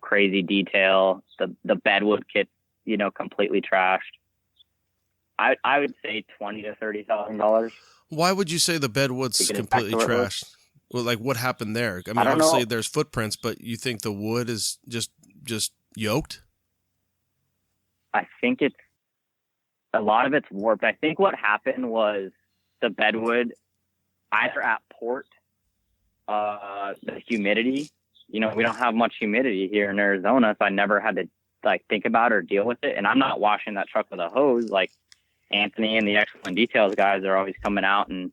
crazy detail, the bedwood kit, completely trashed. I would say $20,000 to $30,000. Why would you say the bedwood's completely trashed? Well, like what happened there? I mean, obviously there's footprints, but you think the wood is just yoked? I think a lot of it's warped. I think what happened was the bedwood, either at port, the humidity. We don't have much humidity here in Arizona, so I never had to think about or deal with it. And I'm not washing that truck with a hose. Like Anthony and the Excellent Details guys are always coming out and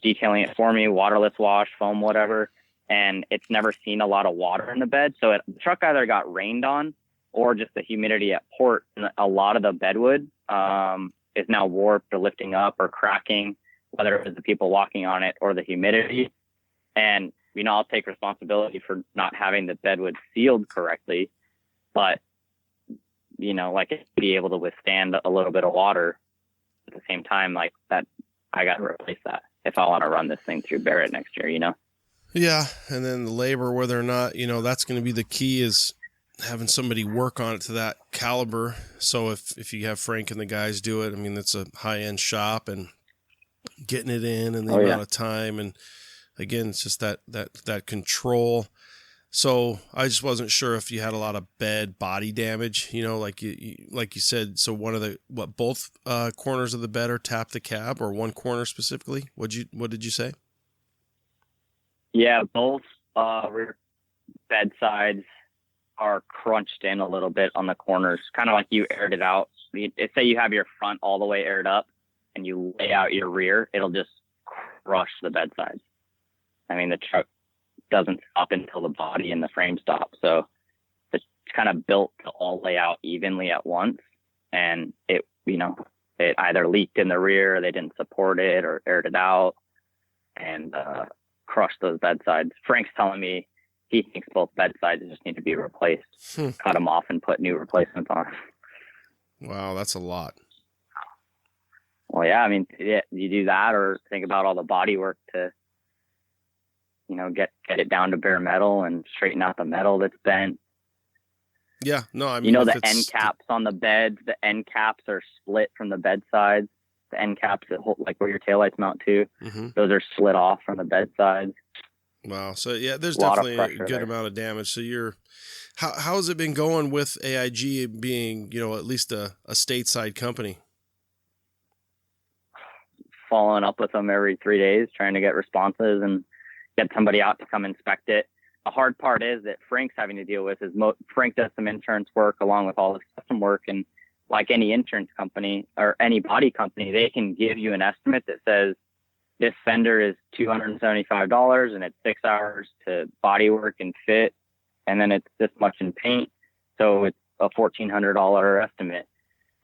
detailing it for me, waterless wash, foam, whatever. And it's never seen a lot of water in the bed. So the truck either got rained on or just the humidity at port. And a lot of the bedwood is now warped or lifting up or cracking, whether it was the people walking on it or the humidity. And, I'll take responsibility for not having the bedwood sealed correctly, but, it be able to withstand a little bit of water at the same time, like that. I got to replace that if I want to run this thing through Barrett next year, Yeah. And then the labor, whether or not, that's going to be the key is having somebody work on it to that caliber. So if you have Frank and the guys do it, I mean, it's a high end shop and getting it in and the amount of time. And again, it's just that control. So I just wasn't sure if you had a lot of bed body damage, like you said. So one of both corners of the bed are tapped the cab, or one corner specifically. What did you say? Yeah, both rear bed sides are crunched in a little bit on the corners, kind of like you aired it out. Say you have your front all the way aired up and you lay out your rear, it'll just crush the bed sides. I mean, the truck doesn't stop until the body and the frame stop. So it's kind of built to all lay out evenly at once. And it either leaked in the rear, or they didn't support it, or aired it out and crushed those bed sides. Frank's telling me he thinks both bed sides just need to be replaced, cut them off and put new replacements on. Wow, that's a lot. Well, yeah, I mean, you do that, or think about all the body work to, get it down to bare metal and straighten out the metal that's bent. Yeah, no, I mean, the end caps on the beds, the end caps are split from the bed sides. The end caps that hold, like where your taillights mount to, those are split off from the bed sides. Wow. So yeah, there's definitely a good amount of damage. So how has it been going with AIG being, at least a stateside company? Following up with them every 3 days, trying to get responses and get somebody out to come inspect it. The hard part is that Frank's having to deal with is Frank does some insurance work along with all this custom work. And like any insurance company or any body company, they can give you an estimate that says this fender is $275 and it's 6 hours to body work and fit. And then it's this much in paint. So it's a $1,400 estimate.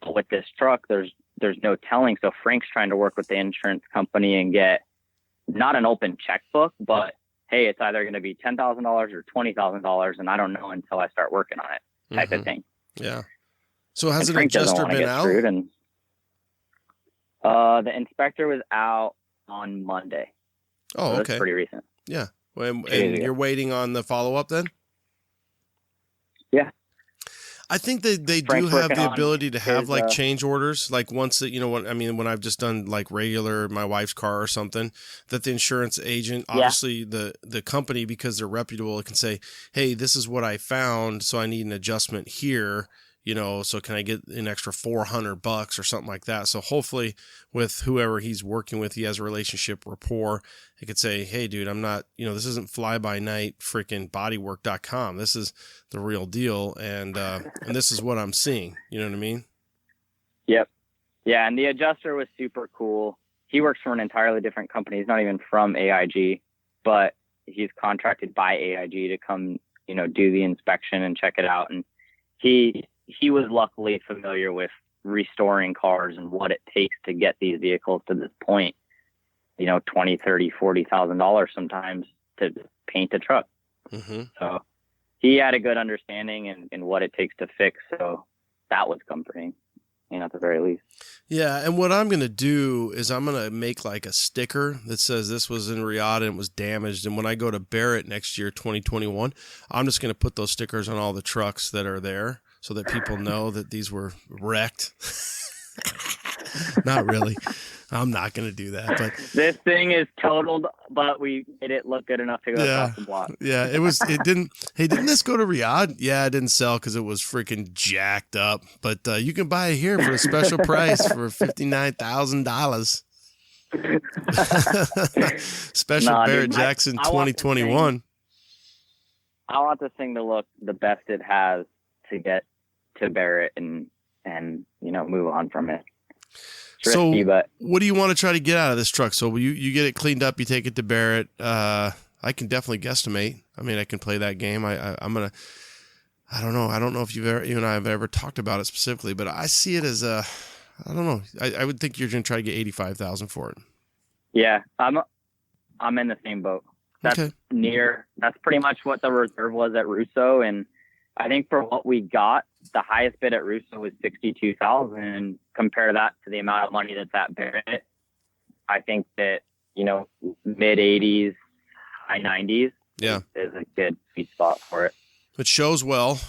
But with this truck, there's no telling. So Frank's trying to work with the insurance company and get not an open checkbook, but hey, it's either going to be $10,000 or $20,000, and I don't know until I start working on it, type of thing. Yeah. So has an adjuster been out? The inspector was out on Monday. Oh, so okay. That's pretty recent. Yeah. And you're waiting on the follow-up then? Yeah. I think they do Frank's have working the on ability to have his, like change orders. Like once that, when I've just done like regular, my wife's car or something, that the insurance agent, obviously the company, because they're reputable, it can say, hey, this is what I found. So I need an adjustment here, so can I get an extra $400 or something like that? So hopefully with whoever he's working with, he has a relationship rapport. He could say, hey dude, I'm not, this isn't fly by night freaking bodywork.com. This is the real deal. And this is what I'm seeing. You know what I mean? Yep. Yeah. And the adjuster was super cool. He works for an entirely different company. He's not even from AIG, but he's contracted by AIG to come, do the inspection and check it out. And he was luckily familiar with restoring cars and what it takes to get these vehicles to this point, $20, $30, $40,000 sometimes to paint a truck. Mm-hmm. So he had a good understanding in what it takes to fix. So that was comforting, at the very least. Yeah. And what I'm going to do is I'm going to make like a sticker that says this was in Riyadh and it was damaged. And when I go to Barrett next year, 2021, I'm just going to put those stickers on all the trucks that are there, so that people know that these were wrecked. Not really. I'm not going to do that. But this thing is totaled, but we made it look good enough to go across the block. Yeah, it didn't. Hey, didn't this go to Riyadh? Yeah, it didn't sell because it was freaking jacked up. But you can buy it here for a special price for $59,000. Special Barrett dude, Jackson I want 2021. I want this thing to look the best it has to get to Barrett and move on from it. It's So risky, but what do you want to try to get out of this truck? So you get it cleaned up, you take it to Barrett. I can definitely guesstimate. I mean, I can play that game. I'm gonna. I don't know. I don't know if you and I have ever talked about it specifically, but I see it as a. I don't know. I would think you're gonna try to get $85,000 for it. yeah, I'm in the same boat. That's Okay. That's pretty much what the reserve was at Russo, and I think for what we got, the highest bid at Russo was $62,000. Compare that to the amount of money that's at Barrett. I think that, mid 80s, high 90s Yeah. is a good sweet spot for it. It shows well.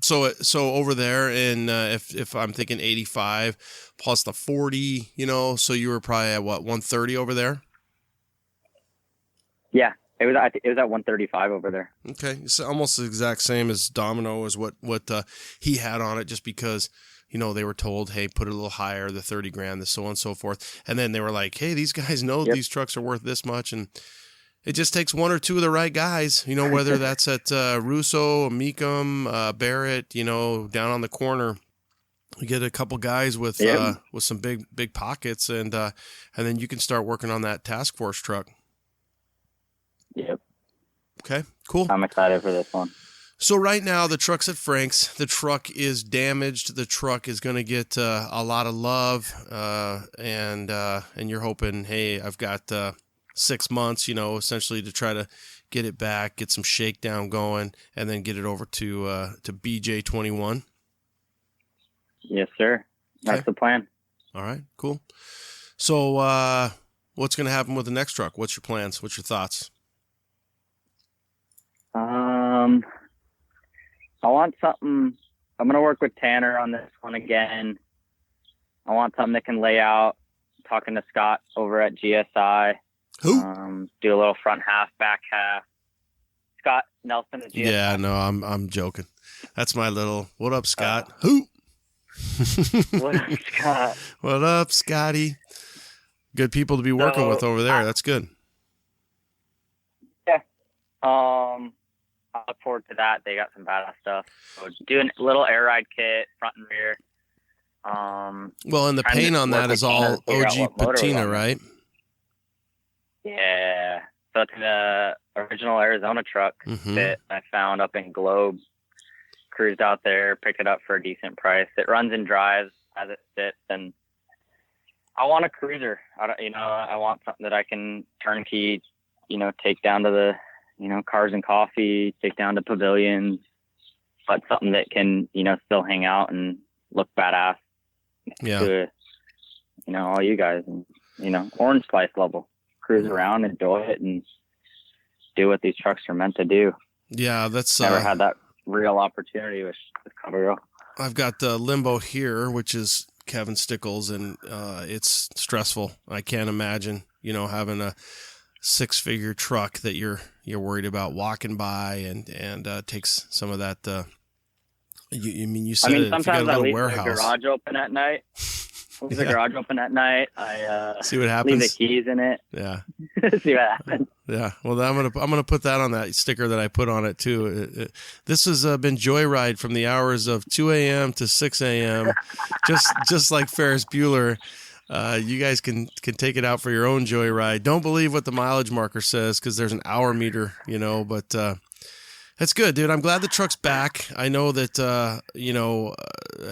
So over there, and if I'm thinking 85 plus the 40, so you were probably at what, 130 over there? Yeah, it was at 135 over there. Okay, it's almost the exact same as Domino is what he had on it, just because they were told, hey, put it a little higher, the 30 grand, the so on and so forth, and then they were like, hey, these guys know these trucks are worth this much, and it just takes one or two of the right guys, whether that's at Russo, Mecum, Barrett, down on the corner. You get a couple guys with some big pockets, and then you can start working on that task force truck. Yep. Okay, cool. I'm excited for this one. So right now, the truck's at Frank's. The truck is damaged. The truck is going to get a lot of love, and you're hoping, hey, I've got 6 months, essentially to try to get it back, get some shakedown going, and then get it over to BJ21. Yes, sir. That's the plan. All right, cool. So what's going to happen with the next truck? What's your plans? What's your thoughts? I want something. I'm going to work with Tanner on this one again. I want something that can lay out. Talking to Scott over at GSI. Who? Do a little front half, back half. Scott Nelson at GSI. Yeah, no, I'm joking. That's my little. What up, Scott? Who? What up, Scott? What up, Scotty? Good people to be working with over there. That's good. Yeah. I look forward to that. They got some badass stuff. So doing a little air ride kit, front and rear. Well, and the paint on that is all OG patina, right? Yeah. So it's the original Arizona truck that I found up in Globe. Cruised out there, picked it up for a decent price. It runs and drives as it sits, and I want a cruiser. I want something that I can turnkey, take down to the, Cars and Coffee, take down to pavilions, but something that can, still hang out and look badass. Yeah. all you guys, and orange slice level, cruise around, enjoy it, and do what these trucks are meant to do. Yeah, that's never had that real opportunity with Cover Girl. I've got the Limbo here, which is Kevin Stickles, and it's stressful. I can't imagine, having a 6-figure truck that you're worried about walking by, and takes some of that. You said sometimes I leave warehouse. the garage open at night. Leave the garage open at night. I see what happens. Leave the keys in it. Yeah. See what happens. Yeah. Well, I'm gonna put that on that sticker that I put on it too. This has been Joyride from the hours of 2 a.m. to 6 a.m. just like Ferris Bueller. You guys can take it out for your own joyride. Don't believe what the mileage marker says, because there's an hour meter, but that's good, dude. I'm glad the truck's back. I know that, I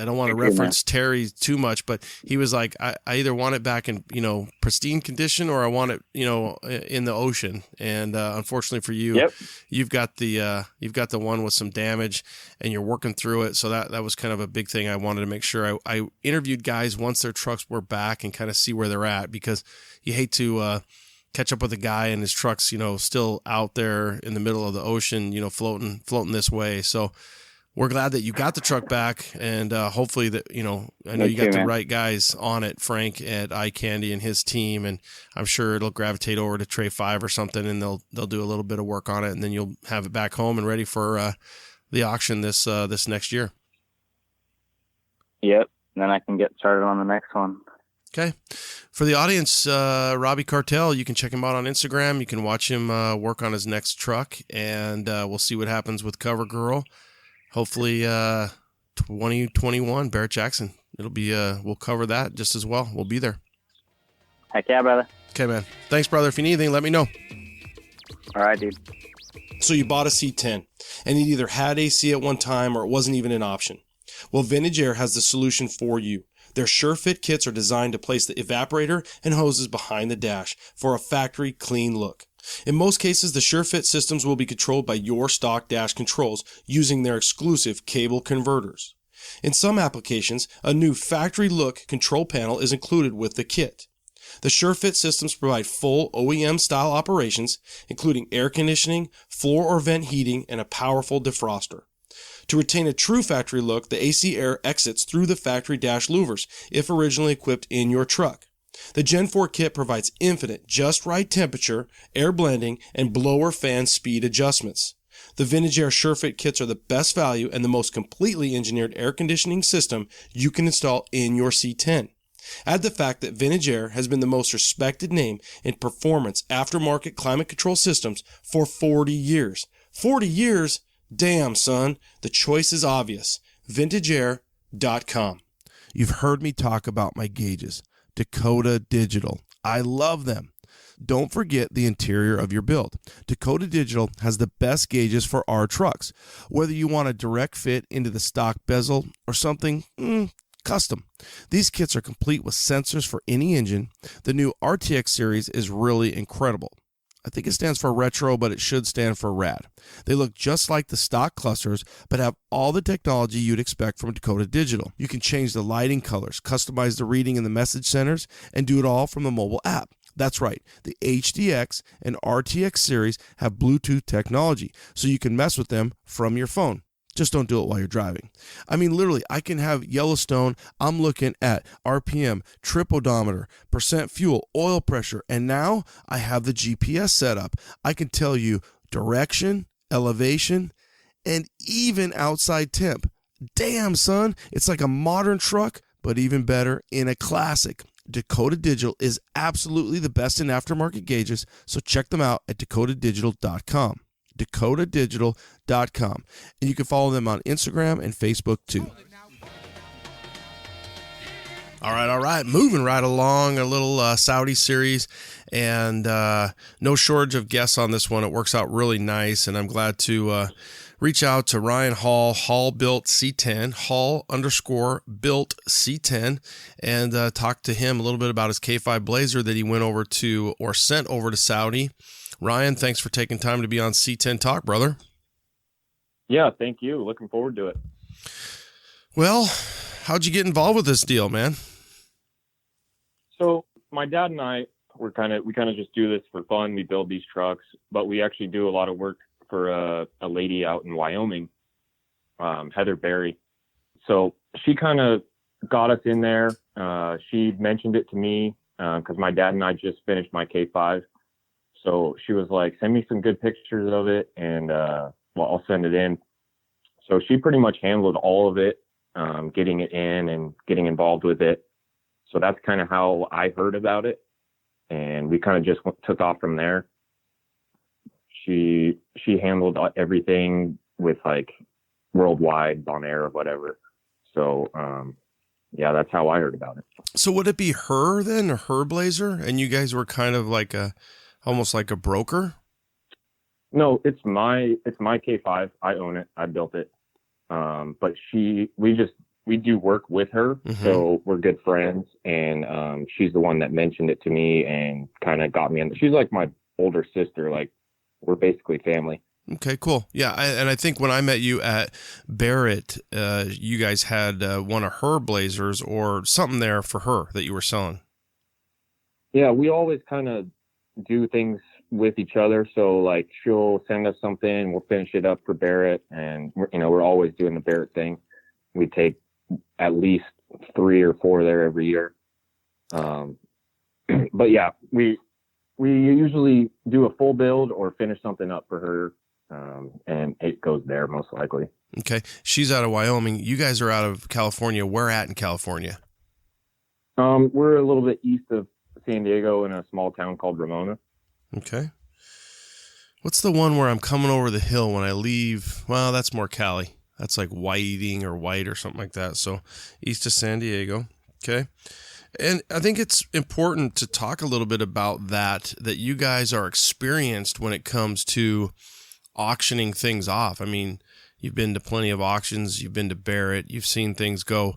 don't want to reference Terry too much, but he was like, I either want it back in, pristine condition, or I want it, in the ocean. And unfortunately for you, you've got the one with some damage, and you're working through it. So that was kind of a big thing. I wanted to make sure I interviewed guys once their trucks were back and kind of see where they're at, because you hate to catch up with a guy and his truck's, still out there in the middle of the ocean, floating this way. So we're glad that you got the truck back, and hopefully that, I know you got the right guys on it, Frank at Eye Candy and his team, and I'm sure it'll gravitate over to Tray 5 or something, and they'll do a little bit of work on it, and then you'll have it back home and ready for the auction this next year. Yep. And then I can get started on the next one. Okay. For the audience, Robby Cartel, you can check him out on Instagram. You can watch him work on his next truck, and we'll see what happens with Cover Girl. Hopefully 2021, Barrett Jackson. It'll be we'll cover that just as well. We'll be there. Heck yeah, brother. Okay, man. Thanks, brother. If you need anything, let me know. All right, dude. So you bought a C10, and it either had AC at one time or it wasn't even an option. Well, Vintage Air has the solution for you. Their SureFit kits are designed to place the evaporator and hoses behind the dash for a factory clean look. In most cases, the SureFit systems will be controlled by your stock dash controls using their exclusive cable converters. In some applications, a new factory look control panel is included with the kit. The SureFit systems provide full OEM-style operations, including air conditioning, floor or vent heating, and a powerful defroster. To retain a true factory look, the AC air exits through the factory dash louvers, if originally equipped in your truck. The Gen 4 kit provides infinite, just right temperature, air blending, and blower fan speed adjustments. The Vintage Air SureFit kits are the best value and the most completely engineered air conditioning system you can install in your C10. Add the fact that Vintage Air has been the most respected name in performance aftermarket climate control systems for 40 years. 40 years? Damn, son. The choice is obvious. VintageAir.com. You've heard me talk about my gauges. Dakota Digital. I love them. Don't forget the interior of your build. Dakota Digital has the best gauges for our trucks. Whether you want a direct fit into the stock bezel or something custom. These kits are complete with sensors for any engine. The new RTX series is really incredible. I think it stands for retro, but it should stand for rad. They look just like the stock clusters, but have all the technology you'd expect from Dakota Digital. You can change the lighting colors, customize the reading in the message centers, and do it all from the mobile app. That's right, the HDX and RTX series have Bluetooth technology, so you can mess with them from your phone. Just don't do it while you're driving. I mean, literally, I can have Yellowstone. I'm looking at RPM, trip odometer, percent fuel, oil pressure, and now I have the GPS set up. I can tell you direction, elevation, and even outside temp. Damn, son, it's like a modern truck, but even better in a classic. Dakota Digital is absolutely the best in aftermarket gauges, so check them out at dakotadigital.com. dakotadigital.com, and you can follow them on Instagram and Facebook too. All right. Moving right along, a little Saudi series, and no shortage of guests on this one. It works out really nice, and I'm glad to reach out to Ryan Hall Built C10, Hall_Built C10, and talk to him a little bit about his K5 Blazer that he went over to, or sent over to Saudi. Ryan, thanks for taking time to be on C10 Talk, brother. Yeah, thank you. Looking forward to it. Well, how'd you get involved with this deal, man? So my dad and I we kind of just do this for fun. We build these trucks, but we actually do a lot of work for a lady out in Wyoming, Heather Berry. So she kind of got us in there. She mentioned it to me because my dad and I just finished my K5. So she was like, send me some good pictures of it, and well, I'll send it in. So she pretty much handled all of it, getting it in and getting involved with it. So that's kind of how I heard about it. And we kind of just took off from there. She handled everything with like worldwide on air or whatever. So, yeah, that's how I heard about it. So would it be her then, or her Blazer? And you guys were kind of like almost like a broker? No, it's my K5. I own it. I built it. But we do work with her. Mm-hmm. So we're good friends. And, she's the one that mentioned it to me and kind of got me in. She's like my older sister. Like, we're basically family. Okay, cool. Yeah, and I think when I met you at Barrett, you guys had one of her Blazers or something there for her that you were selling. Yeah, we always kind of do things with each other. So, like, she'll send us something, we'll finish it up for Barrett, and we're always doing the Barrett thing. We take at least 3 or 4 there every year. But yeah, we usually do a full build or finish something up for her. And it goes there most likely. Okay. She's out of Wyoming. You guys are out of California. Where at in California? We're a little bit east of San Diego in a small town called Ramona. Okay. What's the one where I'm coming over the hill when I leave? Well, that's more Cali. That's like Whiting or White or something like that. So east of San Diego. Okay. And I think it's important to talk a little bit about that you guys are experienced when it comes to auctioning things off. I mean, you've been to plenty of auctions, you've been to Barrett, you've seen things go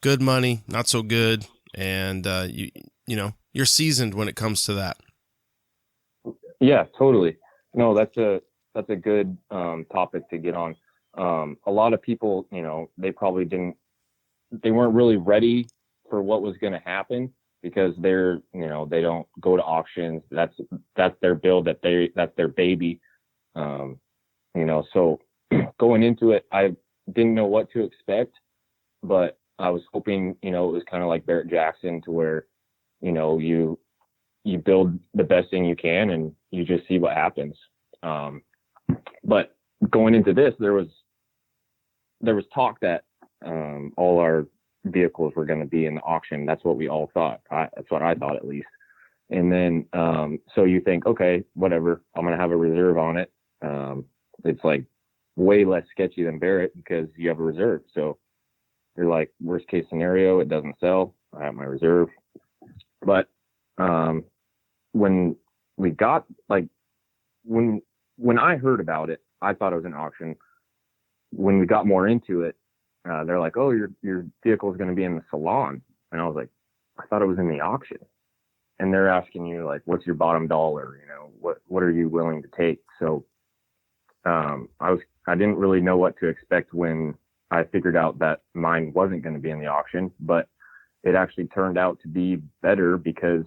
good money, not so good, and you're seasoned when it comes to that. Yeah, totally. No, that's a good topic to get on. A lot of people, they weren't really ready for what was going to happen because they don't go to auctions. That's their build, that's their baby. So going into it, I didn't know what to expect, but I was hoping, it was kind of like Barrett Jackson to where, you build the best thing you can and you just see what happens. But going into this, there was talk that, all our vehicles were going to be in the auction. That's what we all thought. That's what I thought at least. And then, so you think, okay, whatever, I'm going to have a reserve on it. It's like way less sketchy than Barrett because you have a reserve. So you're like, worst case scenario, it doesn't sell. I have my reserve. But, when we got when I heard about it, I thought it was an auction. When we got more into it, they're like, oh, your vehicle is going to be in the salon. And I was like, I thought it was in the auction. And they're asking you like, what's your bottom dollar? What are you willing to take? So, I didn't really know what to expect when I figured out that mine wasn't going to be in the auction, but it actually turned out to be better because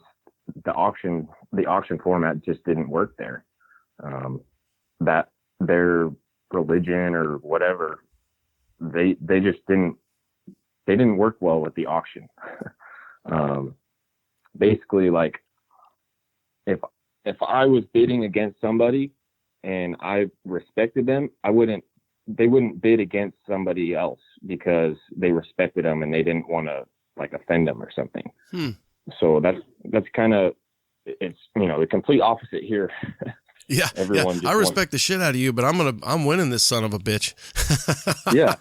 the auction format just didn't work there. That their religion or whatever, they just didn't work well with the auction. Basically, like if I was bidding against somebody and I respected them, they wouldn't bid against somebody else because they respected them and they didn't want to like offend them or something. So that's kind of, it's, the complete opposite here. Yeah. I respect the shit out of you, but I'm winning this son of a bitch. Yeah.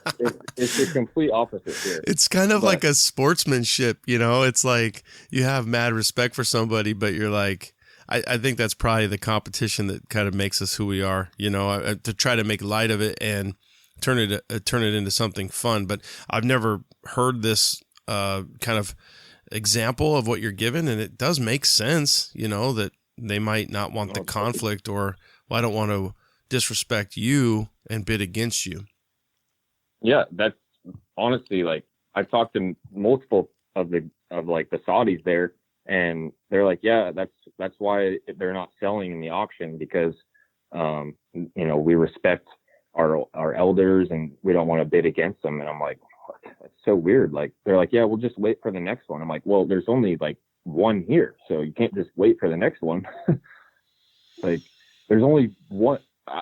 It's the complete opposite here. It's kind of like a sportsmanship, it's like you have mad respect for somebody, but you're like, I think that's probably the competition that kind of makes us who we are, to try to make light of it and turn it into something fun. But I've never heard this kind of example of what you're given, and it does make sense, that they might not want the conflict or, well, I don't want to disrespect you and bid against you. Yeah, that's honestly, like, I've talked to multiple of the Saudis there, And they're like, yeah, that's why they're not selling in the auction, because, we respect our elders and we don't want to bid against them. And I'm like, what? That's so weird. Like, they're like, yeah, we'll just wait for the next one. I'm like, well, there's only like one here, so you can't just wait for the next one. Like, there's only one.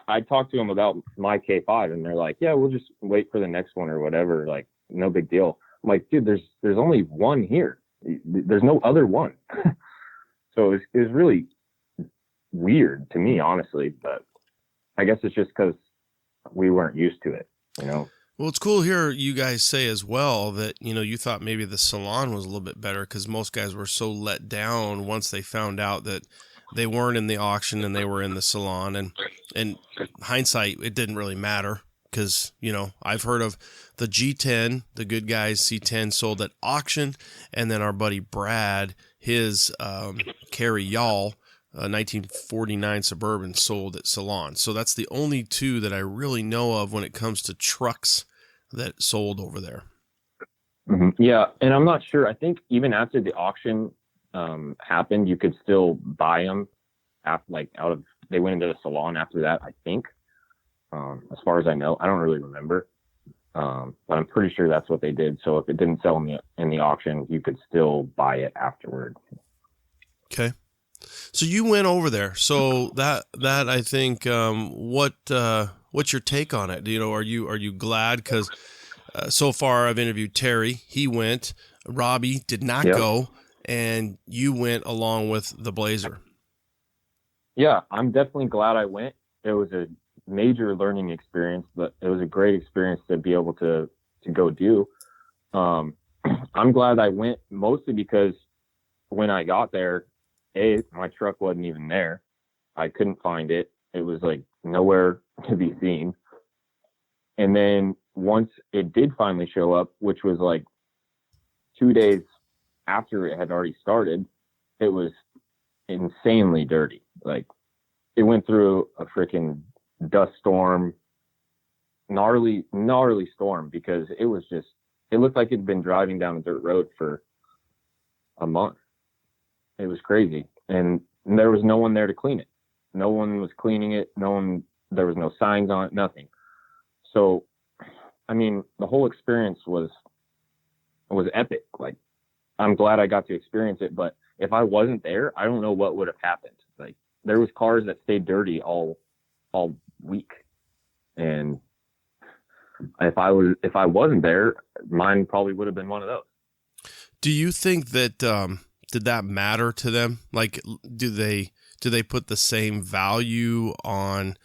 I talked to them about my K5 and they're like, yeah, we'll just wait for the next one or whatever. Like, no big deal. I'm like, dude, there's only one here. There's no other one. So it was really weird to me, honestly, but I guess it's just because we weren't used to it, Well, it's cool to hear you guys say as well that, you thought maybe the salon was a little bit better, because most guys were so let down once they found out that they weren't in the auction and they were in the salon. And hindsight, it didn't really matter, because, I've heard of the G10, the Good Guys C10 sold at auction, and then our buddy Brad, his Carry Y'all 1949 Suburban sold at salon. So that's the only two that I really know of when it comes to trucks that sold over there. Mm-hmm. Yeah, and I'm not sure. I think even after the auction happened, you could still buy them they went into the salon after that, I think. As far as I know, I don't really remember. But I'm pretty sure that's what they did. So if it didn't sell in the auction, you could still buy it afterward. Okay. So you went over there. So that I think, what's your take on it? Are you glad? Because so far I've interviewed Terry. He went. Robby did not go, and you went along with the Blazer. Yeah, I'm definitely glad I went. It was a major learning experience, but it was a great experience to be able to go do. I'm glad I went, mostly because when I got there, my truck wasn't even there. I couldn't find it. It was like nowhere to be seen. And then once it did finally show up, which was like 2 days after it had already started, it was insanely dirty. Like, it went through a freaking dust storm, gnarly storm, because it looked like it'd been driving down a dirt road for a month. It was crazy. And there was no one there to clean it. No one was cleaning it. There was no signs on it, nothing. So, I mean, the whole experience was epic. Like, I'm glad I got to experience it, but if I wasn't there, I don't know what would have happened. Like, there was cars that stayed dirty all week. And if I wasn't there, mine probably would have been one of those. Do you think that, did that matter to them? Like, do they put the same value on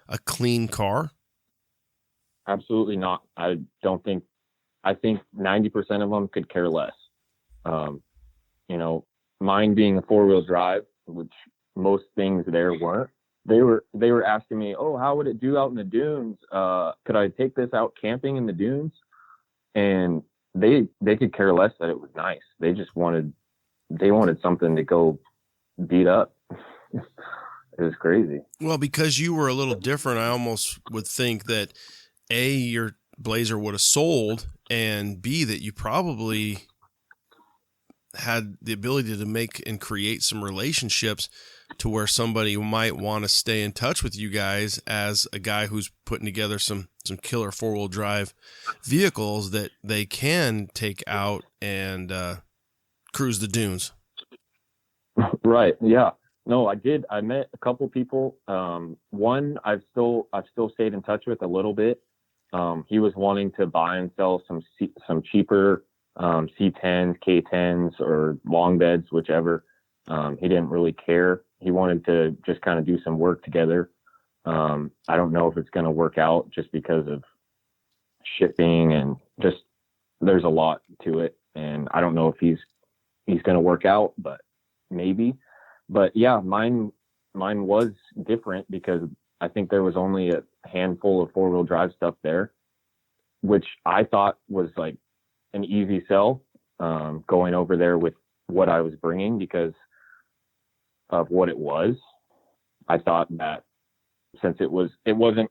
a clean car? Absolutely not. I think 90% of them could care less. Mine being a 4-wheel drive, which most things there weren't. They were asking me, oh, how would it do out in the dunes? Could I take this out camping in the dunes? And they could care less that it was nice. They just wanted something to go beat up. It was crazy. Well, because you were a little different, I almost would think that A, your Blazer would have sold, and B, that you probably had the ability to make and create some relationships to where somebody might want to stay in touch with you guys as a guy who's putting together some killer 4-wheel drive vehicles that they can take out and cruise the dunes. Right. Yeah. No, I did. I met a couple people. One I've still stayed in touch with a little bit. He was wanting to buy and sell some cheaper C10s, K10s, or long beds, whichever. He didn't really care. He wanted to just kind of do some work together. I don't know if it's going to work out just because of shipping and just there's a lot to it. And I don't know if he's going to work out, but maybe. But yeah, mine was different because I think there was only a handful of 4-wheel drive stuff there, which I thought was like an easy sell, going over there with what I was bringing because of what it was. I thought that since it wasn't,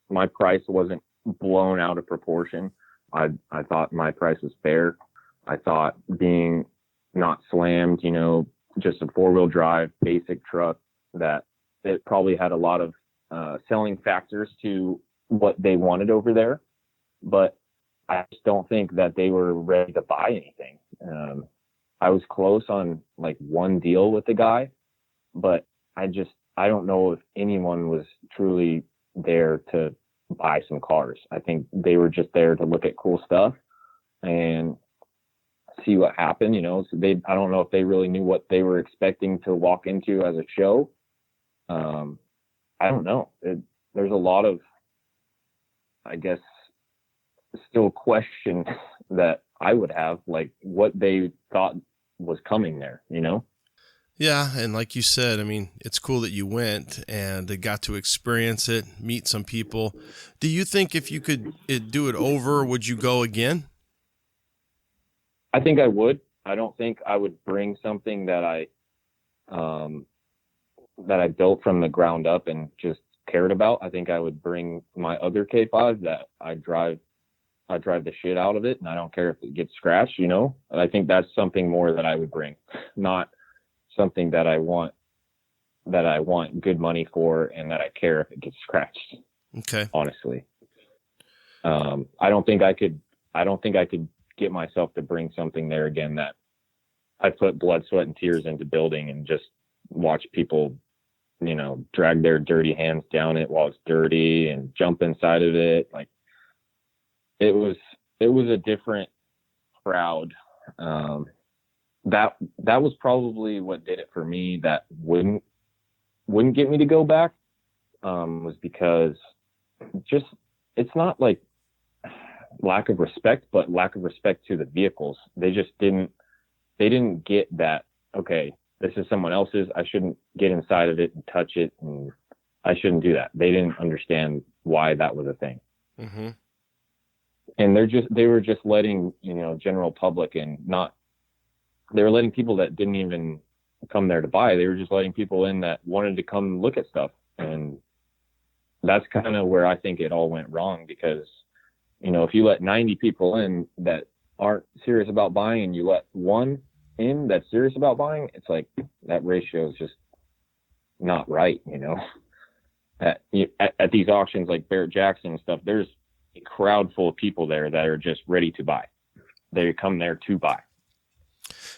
my price wasn't blown out of proportion. I thought my price was fair. I thought being not slammed, you know, just a 4-wheel drive basic truck that it probably had a lot of selling factors to what they wanted over there. But I just don't think that they were ready to buy anything. I was close on like one deal with the guy, but I don't know if anyone was truly there to buy some cars. I think they were just there to look at cool stuff and see what happened, you know. So I don't know if they really knew what they were expecting to walk into as a show. I don't know. There's a lot of, I guess, still questions that I would have, like what they thought was coming there, you know? Yeah, and like you said, I mean, it's cool that you went and got to experience it, meet some people. Do you think if you could do it over, would you go again? I think I would. I don't think I would bring something that I built from the ground up and just cared about. I think I would bring my other K5 that I drive the shit out of it, and I don't care if it gets scratched, you know? I think that's something more that I would bring, not something that I want good money for and that I care if it gets scratched. Okay. Honestly. I don't think I could get myself to bring something there again that I put blood, sweat, and tears into building and just watch people, you know, drag their dirty hands down it while it's dirty and jump inside of it. Like, it was a different crowd. That was probably what did it for me. That wouldn't get me to go back. Was because just, it's not like lack of respect, but lack of respect to the vehicles. They didn't get that, okay, this is someone else's, I shouldn't get inside of it and touch it, and I shouldn't do that. They didn't understand why that was a thing. Mm-hmm. And they were just letting, you know, general public, and they were letting people that didn't even come there to buy. They were just letting people in that wanted to come look at stuff. And that's kind of where I think it all went wrong, because, you know, if you let 90 people in that aren't serious about buying and you let one in that's serious about buying, it's like that ratio is just not right, you know. At these auctions like Barrett Jackson and stuff, there's a crowd full of people there that are just ready to buy. They come there to buy.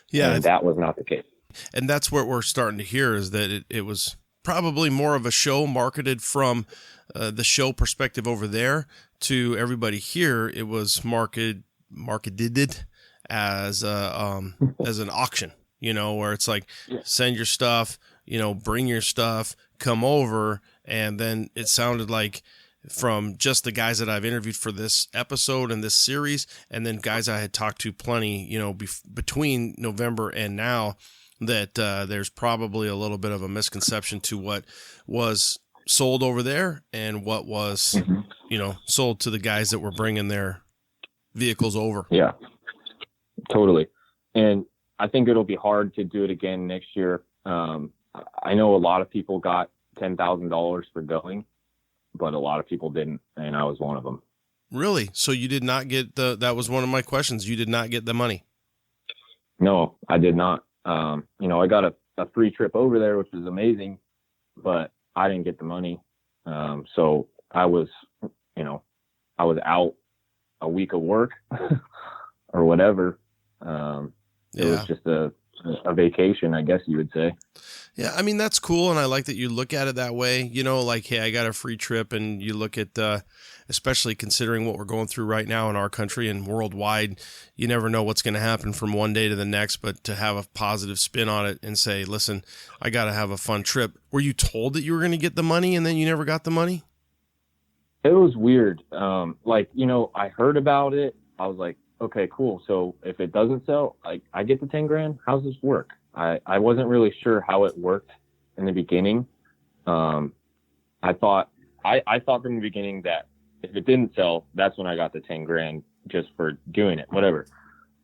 Yeah. And that was not the case. And that's what we're starting to hear, is that it was probably more of a show marketed from the show perspective over there to everybody here. It was marketed as as an auction, you know, where it's like, send your stuff, you know, bring your stuff, come over. And then it sounded like, from just the guys that I've interviewed for this episode and this series, and then guys I had talked to plenty, you know, between November and now, that there's probably a little bit of a misconception to what was sold over there and what was, you know, sold to the guys that were bringing their vehicles over. Yeah, totally. And I think it'll be hard to do it again next year. I know a lot of people got $10,000 for going, but a lot of people didn't, and I was one of them. Really? So you did not get that was one of my questions. You did not get the money? No, I did not. You know, I got a free trip over there, which was amazing, but I didn't get the money. So I was out a week of work or whatever. It was just a vacation, I guess you would say. Yeah, I mean, that's cool, and I like that you look at it that way. You know, like, hey, I got a free trip, and you look at, especially considering what we're going through right now in our country and worldwide, you never know what's going to happen from one day to the next, but to have a positive spin on it and say, listen, I got to have a fun trip. Were you told that you were going to get the money, and then you never got the money? It was weird. Like, you know, I heard about it. I was like, okay, cool. So if it doesn't sell, like, I get the 10 grand. How's this work? I wasn't really sure how it worked in the beginning. I thought from the beginning that if it didn't sell, that's when I got the 10 grand just for doing it, whatever.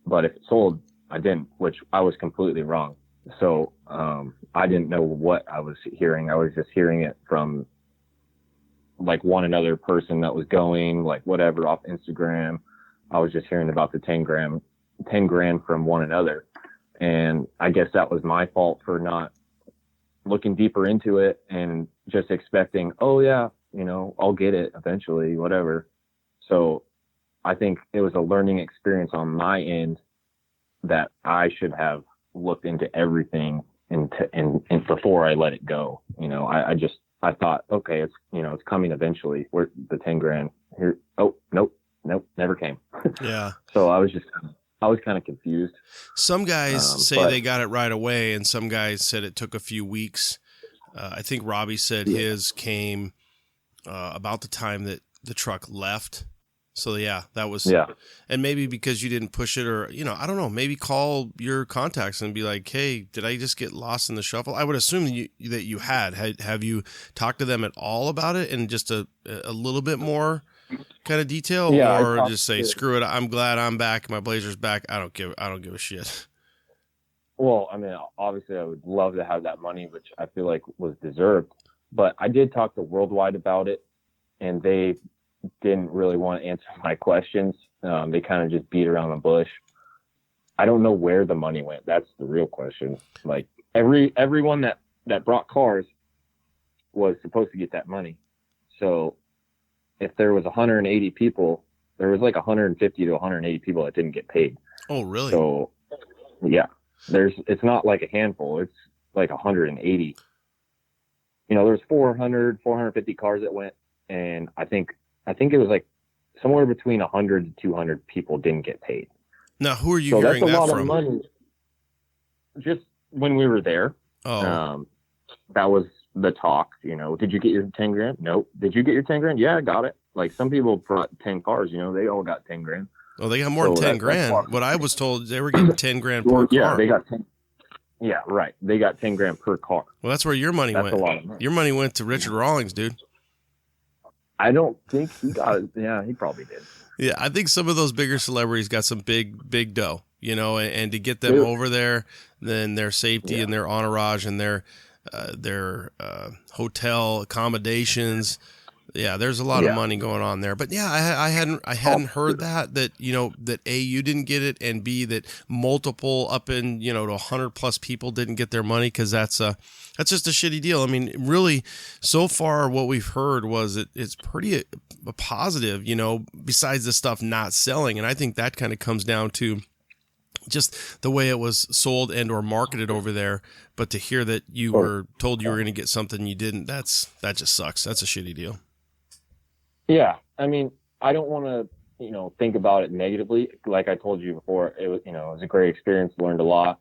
But if it sold, I didn't, which I was completely wrong. So, I didn't know what I was hearing. I was just hearing it from like one another person that was going, like, whatever, off Instagram. I was just hearing about the 10 grand from one another. And I guess that was my fault for not looking deeper into it and just expecting, oh yeah, I'll get it eventually, whatever. So I think it was a learning experience on my end that I should have looked into everything and before I let it go. I thought, okay, it's coming eventually. Where the 10 grand here? Oh, nope, never came. Yeah. So I was kind of confused. Some guys say they got it right away, and some guys said it took a few weeks. I think Robby said his came about the time that the truck left. So yeah, that was, and maybe because you didn't push it, or, I don't know, maybe call your contacts and be like, hey, did I just get lost in the shuffle? I would assume that you have you talked to them at all about it in just a little bit more kind of detail, or just say, screw it, I'm glad I'm back, my Blazer's back, I don't give a shit? Well, I mean, obviously I would love to have that money, which I feel like was deserved, but I did talk to Worldwide about it, and they didn't really want to answer my questions. They kind of just beat around the bush. I don't know where the money went. That's the real question. Like everyone that brought cars was supposed to get that money. So if there was 180 people, there was like 150 to 180 people that didn't get paid. Oh, really? So yeah, it's not like a handful. It's like 180. There's 450 cars that went, and I think it was like somewhere between 100 to 200 people didn't get paid. Now, who are you hearing that from? That's a lot of money. Just when we were there. Oh. That was the talk. Did you get your 10 grand? Nope. Did you get your 10 grand? Yeah, I got it. Like, some people brought 10 cars, they all got 10 grand. Well, they got more than 10 grand. What I was told, they were getting 10 grand per car. Yeah, they got 10. Yeah, right. They got 10 grand per car. Well, that's where your money went. That's a lot of money. Your money went to Richard Rawlings, dude. I don't think he got it. Yeah, he probably did. Yeah, I think some of those bigger celebrities got some big dough, and to get them over there, then their safety and their entourage and their hotel accommodations. Yeah, there's a lot of money going on there. But yeah, I hadn't heard that that A, you didn't get it, and B, that multiple up in, to 100 plus people didn't get their money, because that's just a shitty deal. I mean, really, so far what we've heard was it's pretty a positive, besides the stuff not selling. And I think that kind of comes down to just the way it was sold and or marketed over there. But to hear that you were told you were going to get something you didn't, that just sucks. That's a shitty deal. Yeah. I mean, I don't want to, think about it negatively. Like I told you before, it was, it was a great experience, learned a lot,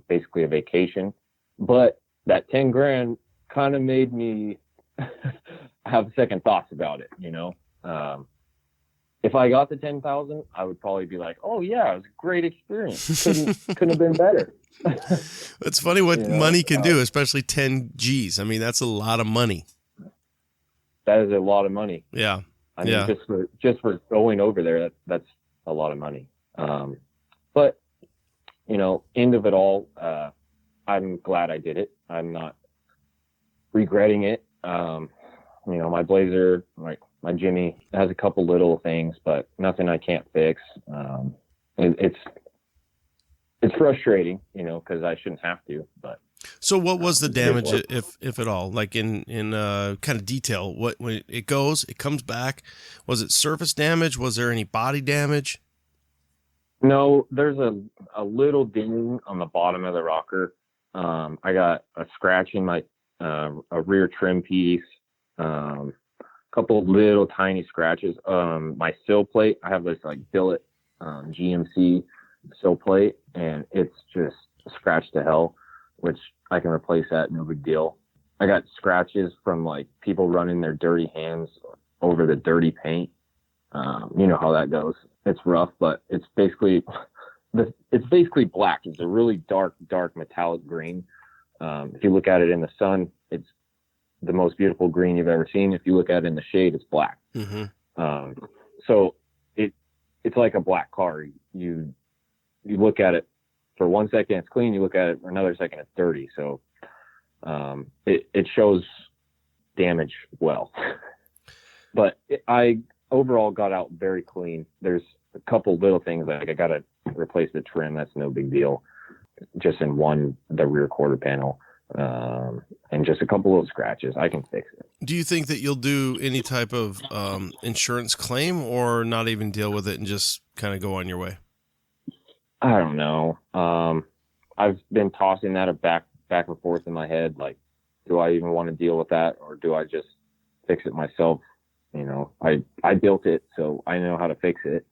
basically a vacation, but that 10 grand kind of made me have second thoughts about it. If I got the 10,000, I would probably be like, oh yeah, it was a great experience. Couldn't have been better. It's funny what money can do, especially 10 G's. I mean, that's a lot of money. That is a lot of money. Yeah. I mean, just for going over there, that's a lot of money. But end of it all, I'm glad I did it. I'm not regretting it. My Blazer, my Jimmy has a couple little things, but nothing I can't fix. It's frustrating, because I shouldn't have to, but. So what was the damage, if at all, like in kind of detail? When it comes back, was it surface damage? Was there any body damage? No, there's a little ding on the bottom of the rocker. I got a scratch in my a rear trim piece. A couple of little tiny scratches. My sill plate, I have this billet GMC sill plate, and it's just scratched to hell, which I can replace that, no big deal. I got scratches from people running their dirty hands over the dirty paint. You know how that goes. It's rough, but it's basically black. It's a really dark metallic green. If you look at it in the sun, it's the most beautiful green you've ever seen. If you look at it in the shade, it's black. Mm-hmm. So it's like a black car. You look at it for 1 second, it's clean. You look at it for another second, it's dirty. So it shows damage well. But I overall got out very clean. There's a couple little things, like I got to replace the trim. That's no big deal. just in the rear quarter panel, and just a couple little scratches. I can fix it. Do you think that you'll do any type of insurance claim, or not even deal with it and just kind of go on your way? I don't know. I've been tossing that back and forth in my head. Like, do I even want to deal with that, or do I just fix it myself? You know, I built it, so I know how to fix it.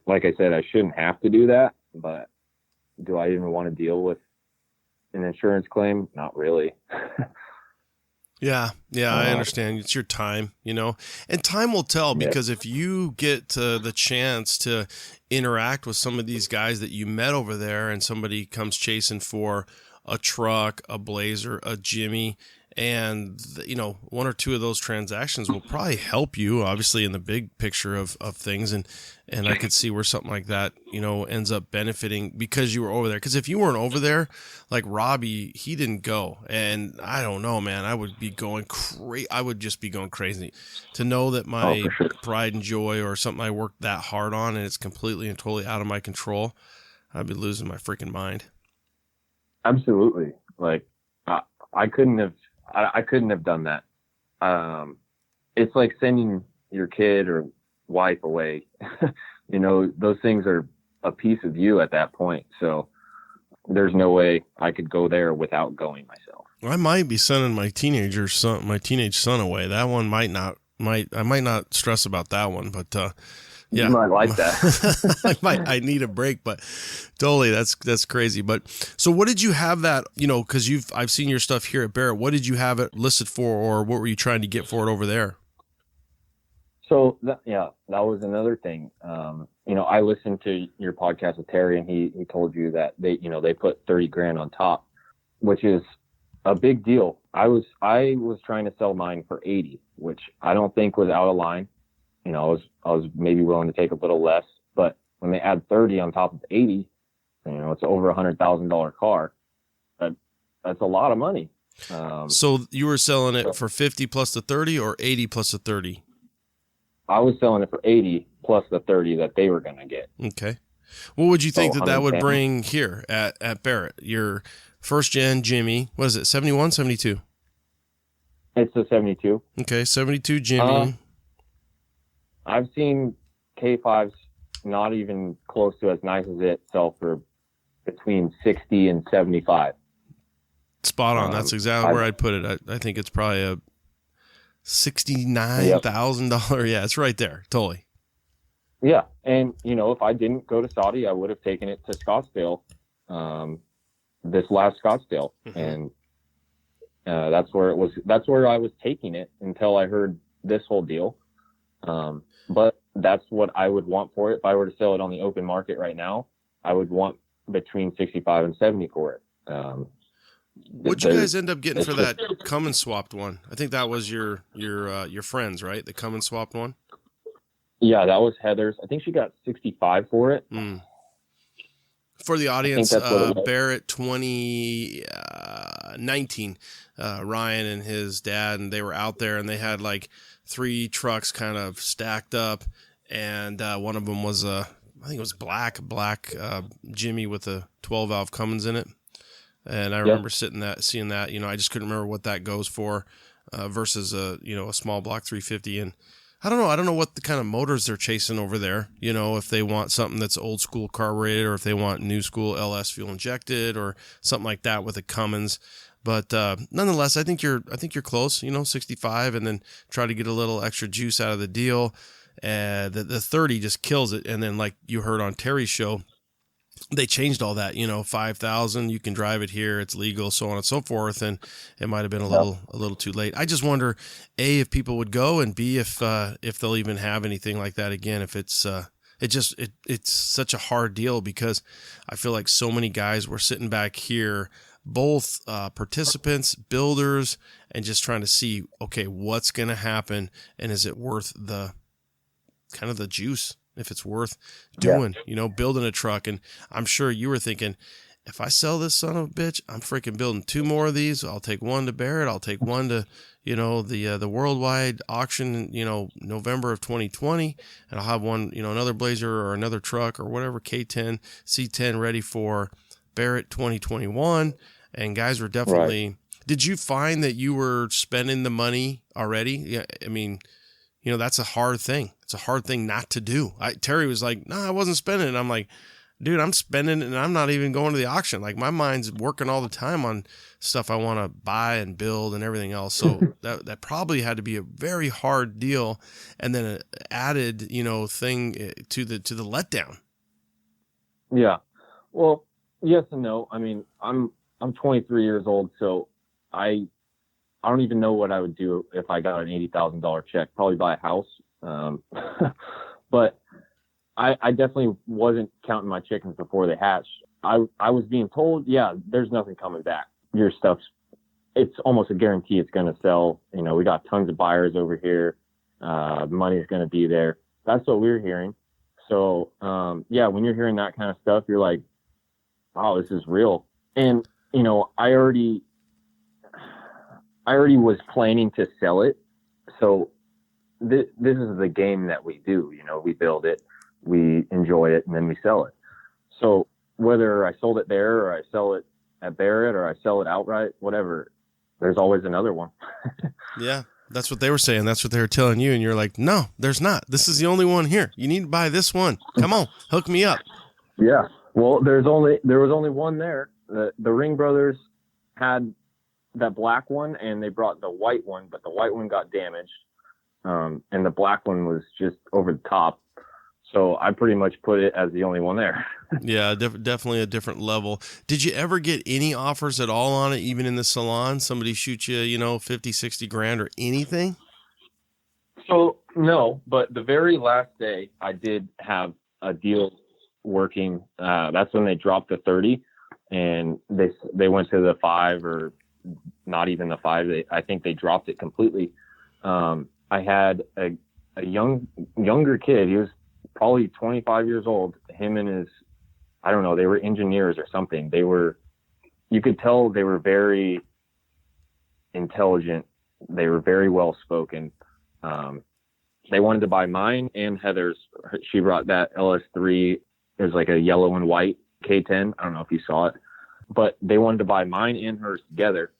Like I said, I shouldn't have to do that, but do I even want to deal with an insurance claim? Not really. Yeah, I understand. It's your time, you know, and time will tell, because if you get the chance to interact with some of these guys that you met over there, and somebody comes chasing for a truck, a Blazer, a Jimmy, and, you know, one or two of those transactions will probably help you, obviously, in the big picture of things. And I could see where something like that, you know, ends up benefiting because you were over there. Because if you weren't over there, like Robby, he didn't go. And I don't know, man, I would be going crazy. I would just be going crazy to know that my pride and joy, or something I worked that hard on, and it's completely and totally out of my control. I'd be losing my freaking mind. Absolutely. Like, I couldn't have done that. It's like sending your kid or wife away. You know, those things are a piece of you at that point. So there's no way I could go there without going myself. I might be sending my teenage son away. That one I might not stress about that one, but yeah, you might like that. I need a break, but totally, that's crazy. But so, what did you have that, you know, because I've seen your stuff here at Barrett. What did you have it listed for, or what were you trying to get for it over there? So that was another thing. You know, I listened to your podcast with Terry, and he told you that they put $30,000 on top, which is a big deal. I was trying to sell mine for 80, which I don't think was out of line. You know, I was maybe willing to take a little less, but when they add 30 on top of 80, you know, it's over $100,000 car. That's a lot of money. So you were selling it for 50 plus the 30, or 80 plus the 30? I was selling it for 80 plus the 30 that they were going to get. Okay. What would you think that would bring here at Barrett? Your first gen Jimmy, what is it, 71, 72? It's a 72. Okay, 72 Jimmy. I've seen K5s not even close to as nice as it sell for between 60 and 75. Spot on. That's exactly where I'd put it. I think it's probably a $69,000. Yeah, it's right there. Totally. Yeah. And, you know, if I didn't go to Saudi, I would have taken it to Scottsdale, this last Scottsdale. Mm-hmm. And that's where I was taking it until I heard this whole deal. But that's what I would want for it. If I were to sell it on the open market right now, I would want between 65 and 70 for it. What'd you guys end up getting for that Cummins swapped one? I think that was your friends, right? The Cummins swapped one? Yeah, that was Heather's. I think she got 65 for it. For the audience, Barrett 2019, Ryan and his dad, and they were out there, and they had like 3 trucks kind of stacked up, and one of them was I think it was black Jimmy with a 12 valve Cummins in it. And I remember seeing that, you know, I just couldn't remember what that goes for versus a small block 350. And I don't know what the kind of motors they're chasing over there, you know, if they want something that's old school carbureted, or if they want new school LS fuel injected or something like that with a Cummins. But nonetheless, I think you're close, you know, 65, and then try to get a little extra juice out of the deal. The 30 just kills it. And then, like you heard on Terry's show, they changed all that, you know, 5,000, you can drive it here, it's legal, so on and so forth. And it might've been a little too late. I just wonder, A, if people would go, and B, if they'll even have anything like that again. If it's such a hard deal, because I feel like so many guys were sitting back here, both participants, builders, and just trying to see, okay, what's going to happen, and is it worth the kind of the juice? If it's worth doing, you know, building a truck. And I'm sure you were thinking, if I sell this son of a bitch, I'm freaking building 2 more of these. I'll take one to Barrett. I'll take one to, you know, the worldwide auction, you know, November of 2020. And I'll have one, you know, another Blazer or another truck or whatever, K10, C10 ready for Barrett 2021, and guys were definitely. Right. Did you find that you were spending the money already? Yeah, I mean, that's a hard thing. It's a hard thing not to do. Terry was like, "No, I wasn't spending it." I'm like, "Dude, I'm spending it, and I'm not even going to the auction. Like, my mind's working all the time on stuff I want to buy and build and everything else." So that probably had to be a very hard deal, and then an added, thing to the letdown. Yeah. Well, yes and no. I mean, I'm 23 years old, so I don't even know what I would do if I got an $80,000 check. Probably buy a house. But I definitely wasn't counting my chickens before they hatched. I was being told, yeah, there's nothing coming back. Your stuff's, it's almost a guarantee it's going to sell. We got tons of buyers over here. Money's going to be there. That's what we're hearing. So, yeah, when you're hearing that kind of stuff, you're like, oh, this is real. And, I already was planning to sell it. So this is the game that we do. We build it, we enjoy it, and then we sell it. So whether I sold it there or I sell it at Barrett or I sell it outright, whatever, there's always another one. Yeah, that's what they were saying. That's what they were telling you. And you're like, no, there's not. This is the only one here. You need to buy this one. Come on, hook me up. Yeah. Well, there was only one there. The Ring brothers had that black one, and they brought the white one, but the white one got damaged. And the black one was just over the top. So I pretty much put it as the only one there. Yeah, definitely a different level. Did you ever get any offers at all on it, even in the salon? Somebody shoot you, 50, 60 grand or anything? So no, but the very last day I did have a deal working. That's when they dropped the 30 and they went to the 5 or not even the 5. I think they dropped it completely. I had a younger kid. He was probably 25 years old. Him and his, I don't know, they were engineers or something. You could tell they were very intelligent. They were very well spoken. They wanted to buy mine and Heather's. She brought that LS3. It was like a yellow and white K10. I don't know if you saw it, but they wanted to buy mine and hers together,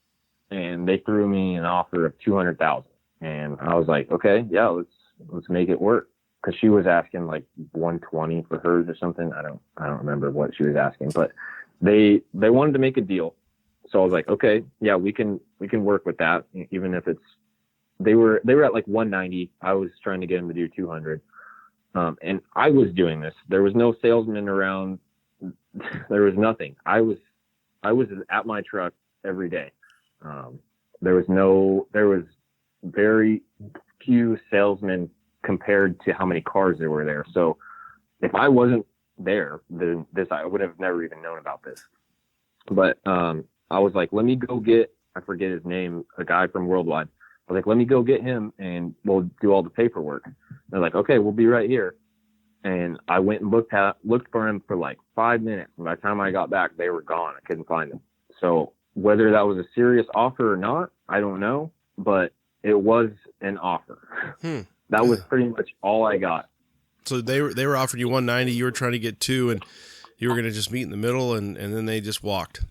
and they threw me an offer of $200,000. And I was like, okay, yeah, let's make it work. Cause she was asking like 120 for hers or something. I don't remember what she was asking, but they wanted to make a deal. So I was like, okay, yeah, we can work with that. Even if they were at like 190. I was trying to get them to do 200. And I was doing this. There was no salesman around. There was nothing. I was at my truck every day. There was very few salesmen compared to how many cars there were there. So if I wasn't there, then I would have never even known about this. But I was like, let me go get, I forget his name, a guy from Worldwide. I was like, let me go get him and we'll do all the paperwork. They're like, okay, we'll be right here. And I went and looked for him for like 5 minutes. And by the time I got back, they were gone. I couldn't find them. So whether that was a serious offer or not, I don't know, but it was an offer. That was pretty much all I got. So they were offering you 190. You were trying to get 2, and you were going to just meet in the middle, and then they just walked.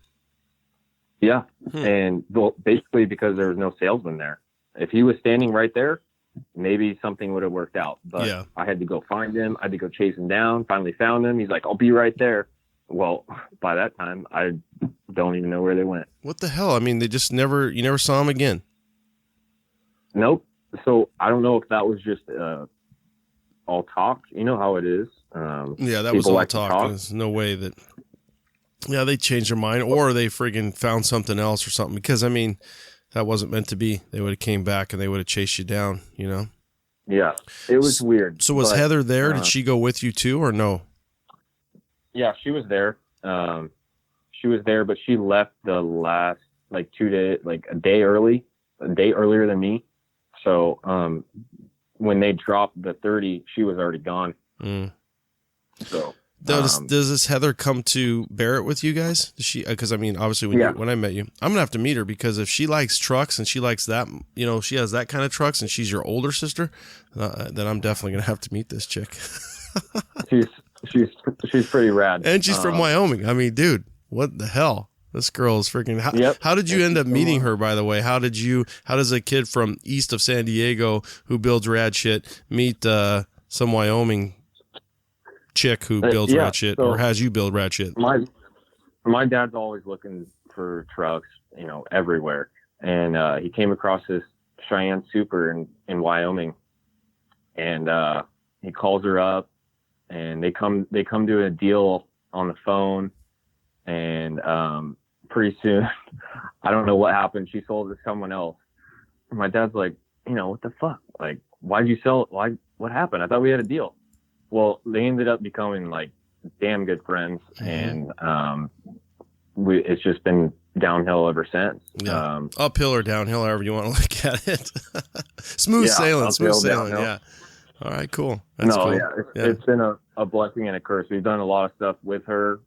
Yeah. And well, basically because there was no salesman there. If he was standing right there, maybe something would have worked out. But yeah. I had to go find him. I had to go chase him down. Finally found him. He's like, I'll be right there. Well, by that time, I don't even know where they went. What the hell? I mean, you never saw him again. Nope. So I don't know if that was just all talk. You know how it is. Yeah, that was all talk. There's no way that. Yeah, they changed their mind, or they friggin' found something else or something. Because I mean, that wasn't meant to be. They would have came back and they would have chased you down. Yeah, it was weird. So was Heather there? Did she go with you too, or no? Yeah, she was there. She was there, but she left the last like 2 days, like a day earlier than me. So when they dropped the 30, she was already gone. So does this Heather come to Barrett with you guys? Does she? Because I mean, obviously when I met you, I'm gonna have to meet her, because if she likes trucks and she likes that, she has that kind of trucks, and she's your older sister, then I'm definitely gonna have to meet this chick. She's pretty rad, and she's from Wyoming. I mean, dude, what the hell? This girl is freaking. How did you end up She's meeting her, by the way? How does a kid from east of San Diego who builds rad shit meet some Wyoming chick who builds rad shit, or has you build rad shit? My dad's always looking for trucks, everywhere. And he came across this Cheyenne Super in Wyoming, and he calls her up, and they come to a deal on the phone, and pretty soon, I don't know what happened. She sold it to someone else. And my dad's like, what the fuck? Like, why'd you sell it? What happened? I thought we had a deal. Well, they ended up becoming like damn good friends, and it's just been downhill ever since. Yeah. Uphill or downhill, however you want to look at it. Smooth sailing. Downhill. Yeah. All right, cool. That's cool. It's been a blessing and a curse. We've done a lot of stuff with her.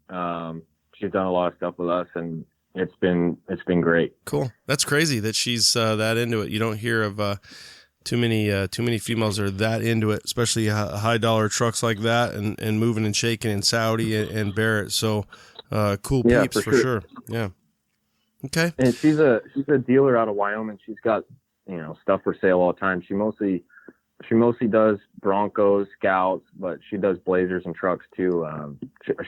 She's done a lot of stuff with us, and it's been great. Cool. That's crazy that she's that into it. You don't hear of too many females are that into it, especially high dollar trucks like that, and moving and shaking in Saudi and Barrett. So cool peeps for sure. Yeah. Okay. And she's a dealer out of Wyoming. She's got stuff for sale all the time. She mostly does Broncos, Scouts, but she does Blazers and trucks too.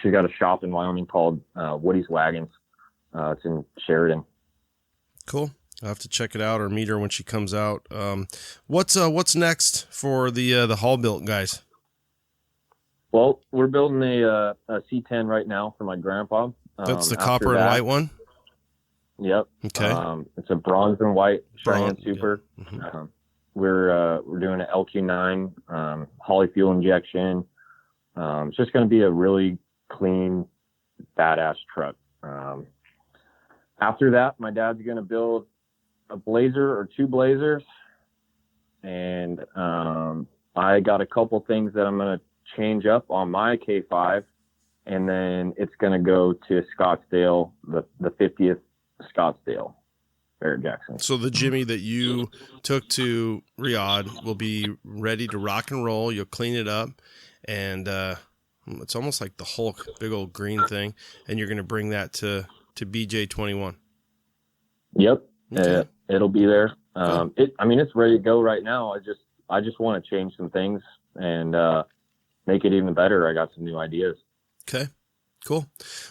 She's got a shop in Wyoming called Woody's Wagons. It's in Sheridan. Cool. I'll have to check it out or meet her when she comes out. What's next for the Hall Built guys? Well, we're building a C10 right now for my grandpa. That's the copper and white one? Yep. Okay. It's a bronze and white Cheyenne Super. Yeah. Mm-hmm. We're doing an LQ9 Holly fuel injection. It's just going to be a really clean, badass truck. After that, my dad's going to build a Blazer or two Blazers, and I got a couple things that I'm going to change up on my K5, and then it's going to go to Scottsdale, the 50th Scottsdale. Barrett Jackson. So the Jimmy that you took to Riyadh will be ready to rock and roll. You'll clean it up, and it's almost like the Hulk, big old green thing, and you're going to bring that to BJ21. Yep, okay. It'll be there. It's ready to go right now. I just want to change some things and make it even better. I got some new ideas. Okay. Cool.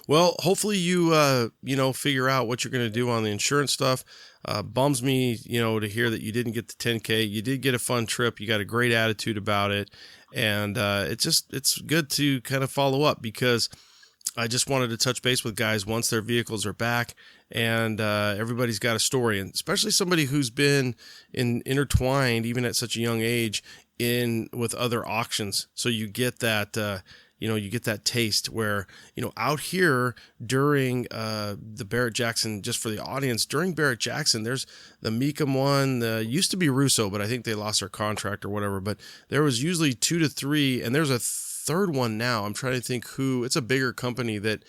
Well, hopefully you figure out what you're going to do on the insurance stuff. Bums me, to hear that you didn't get the 10K. You did get a fun trip. You got a great attitude about it. And it's good to kind of follow up, because I just wanted to touch base with guys once their vehicles are back, and everybody's got a story, and especially somebody who's been intertwined even at such a young age with other auctions. So you get that, you get that taste where, out here during the Barrett Jackson, just for the audience, during Barrett Jackson, there's the Mecum one, used to be Russo, but I think they lost their contract or whatever, but there was usually 2 to 3, and there's a third one now. I'm trying to think it's a bigger company that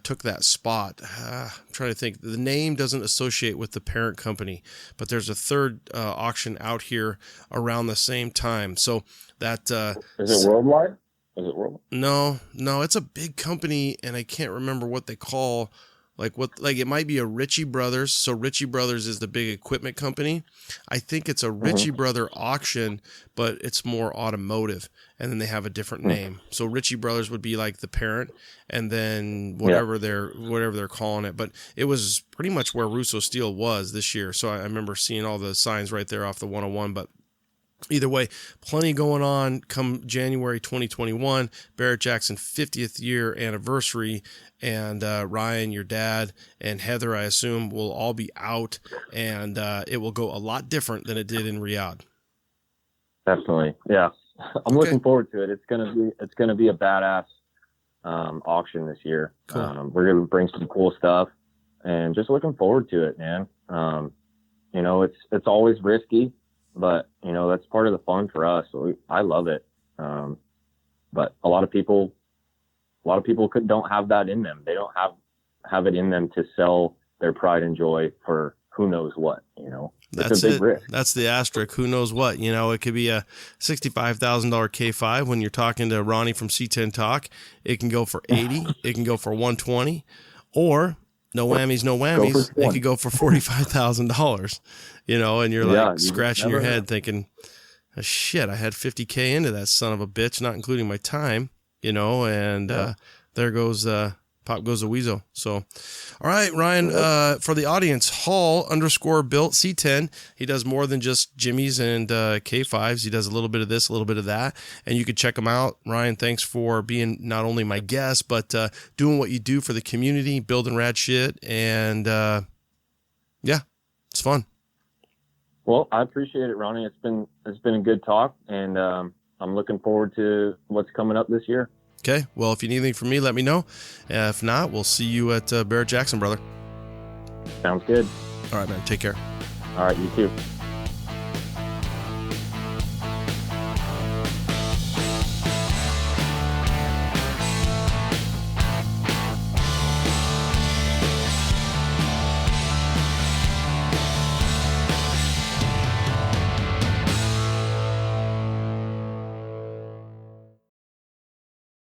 took that spot. I'm trying to think. The name doesn't associate with the parent company, but there's a third auction out here around the same time. So that is it worldwide? Is it worldwide? No, it's a big company, and I can't remember what they call. Like it might be a Ritchie Brothers. So Ritchie Brothers is the big equipment company. I think it's a Ritchie Brother auction, but it's more automotive, and then they have a different name. So Ritchie Brothers would be like the parent, and then whatever they're calling it. But it was pretty much where Russo Steel was this year. So I remember seeing all the signs right there off the 101. But either way, plenty going on come January 2021, Barrett Jackson 50th year anniversary, and Ryan, your dad, and Heather, I assume, will all be out, and it will go a lot different than it did in Riyadh. Definitely, yeah. I'm looking forward to it. It's gonna be a badass auction this year. Cool. We're gonna bring some cool stuff, and just looking forward to it, man. It's always risky, but that's part of the fun for us. So I love it. But a lot of people don't have that in them. They don't have it in them to sell their pride and joy for who knows what. That's a big risk. That's the asterisk. Who knows what? It could be a $65,000 K5 when you're talking to Ronnie from C10 Talk. It can go for 80. It can go for 120. Or no whammies, no whammies. It could go for $45,000, and you're like scratching your head thinking, oh, shit, I had $50K into that son of a bitch, not including my time, and there goes, pop goes a weasel. So, all right, Ryan, for the audience, Hall_built C10. He does more than just Jimmys and K5s. He does a little bit of this, a little bit of that, and you can check him out. Ryan, thanks for being not only my guest, but doing what you do for the community, building rad shit, and it's fun. Well, I appreciate it, Ronnie. It's been a good talk, and I'm looking forward to what's coming up this year. Okay, well, if you need anything from me, let me know. If not, we'll see you at Barrett Jackson, brother. Sounds good. All right, man. Take care. All right, you too.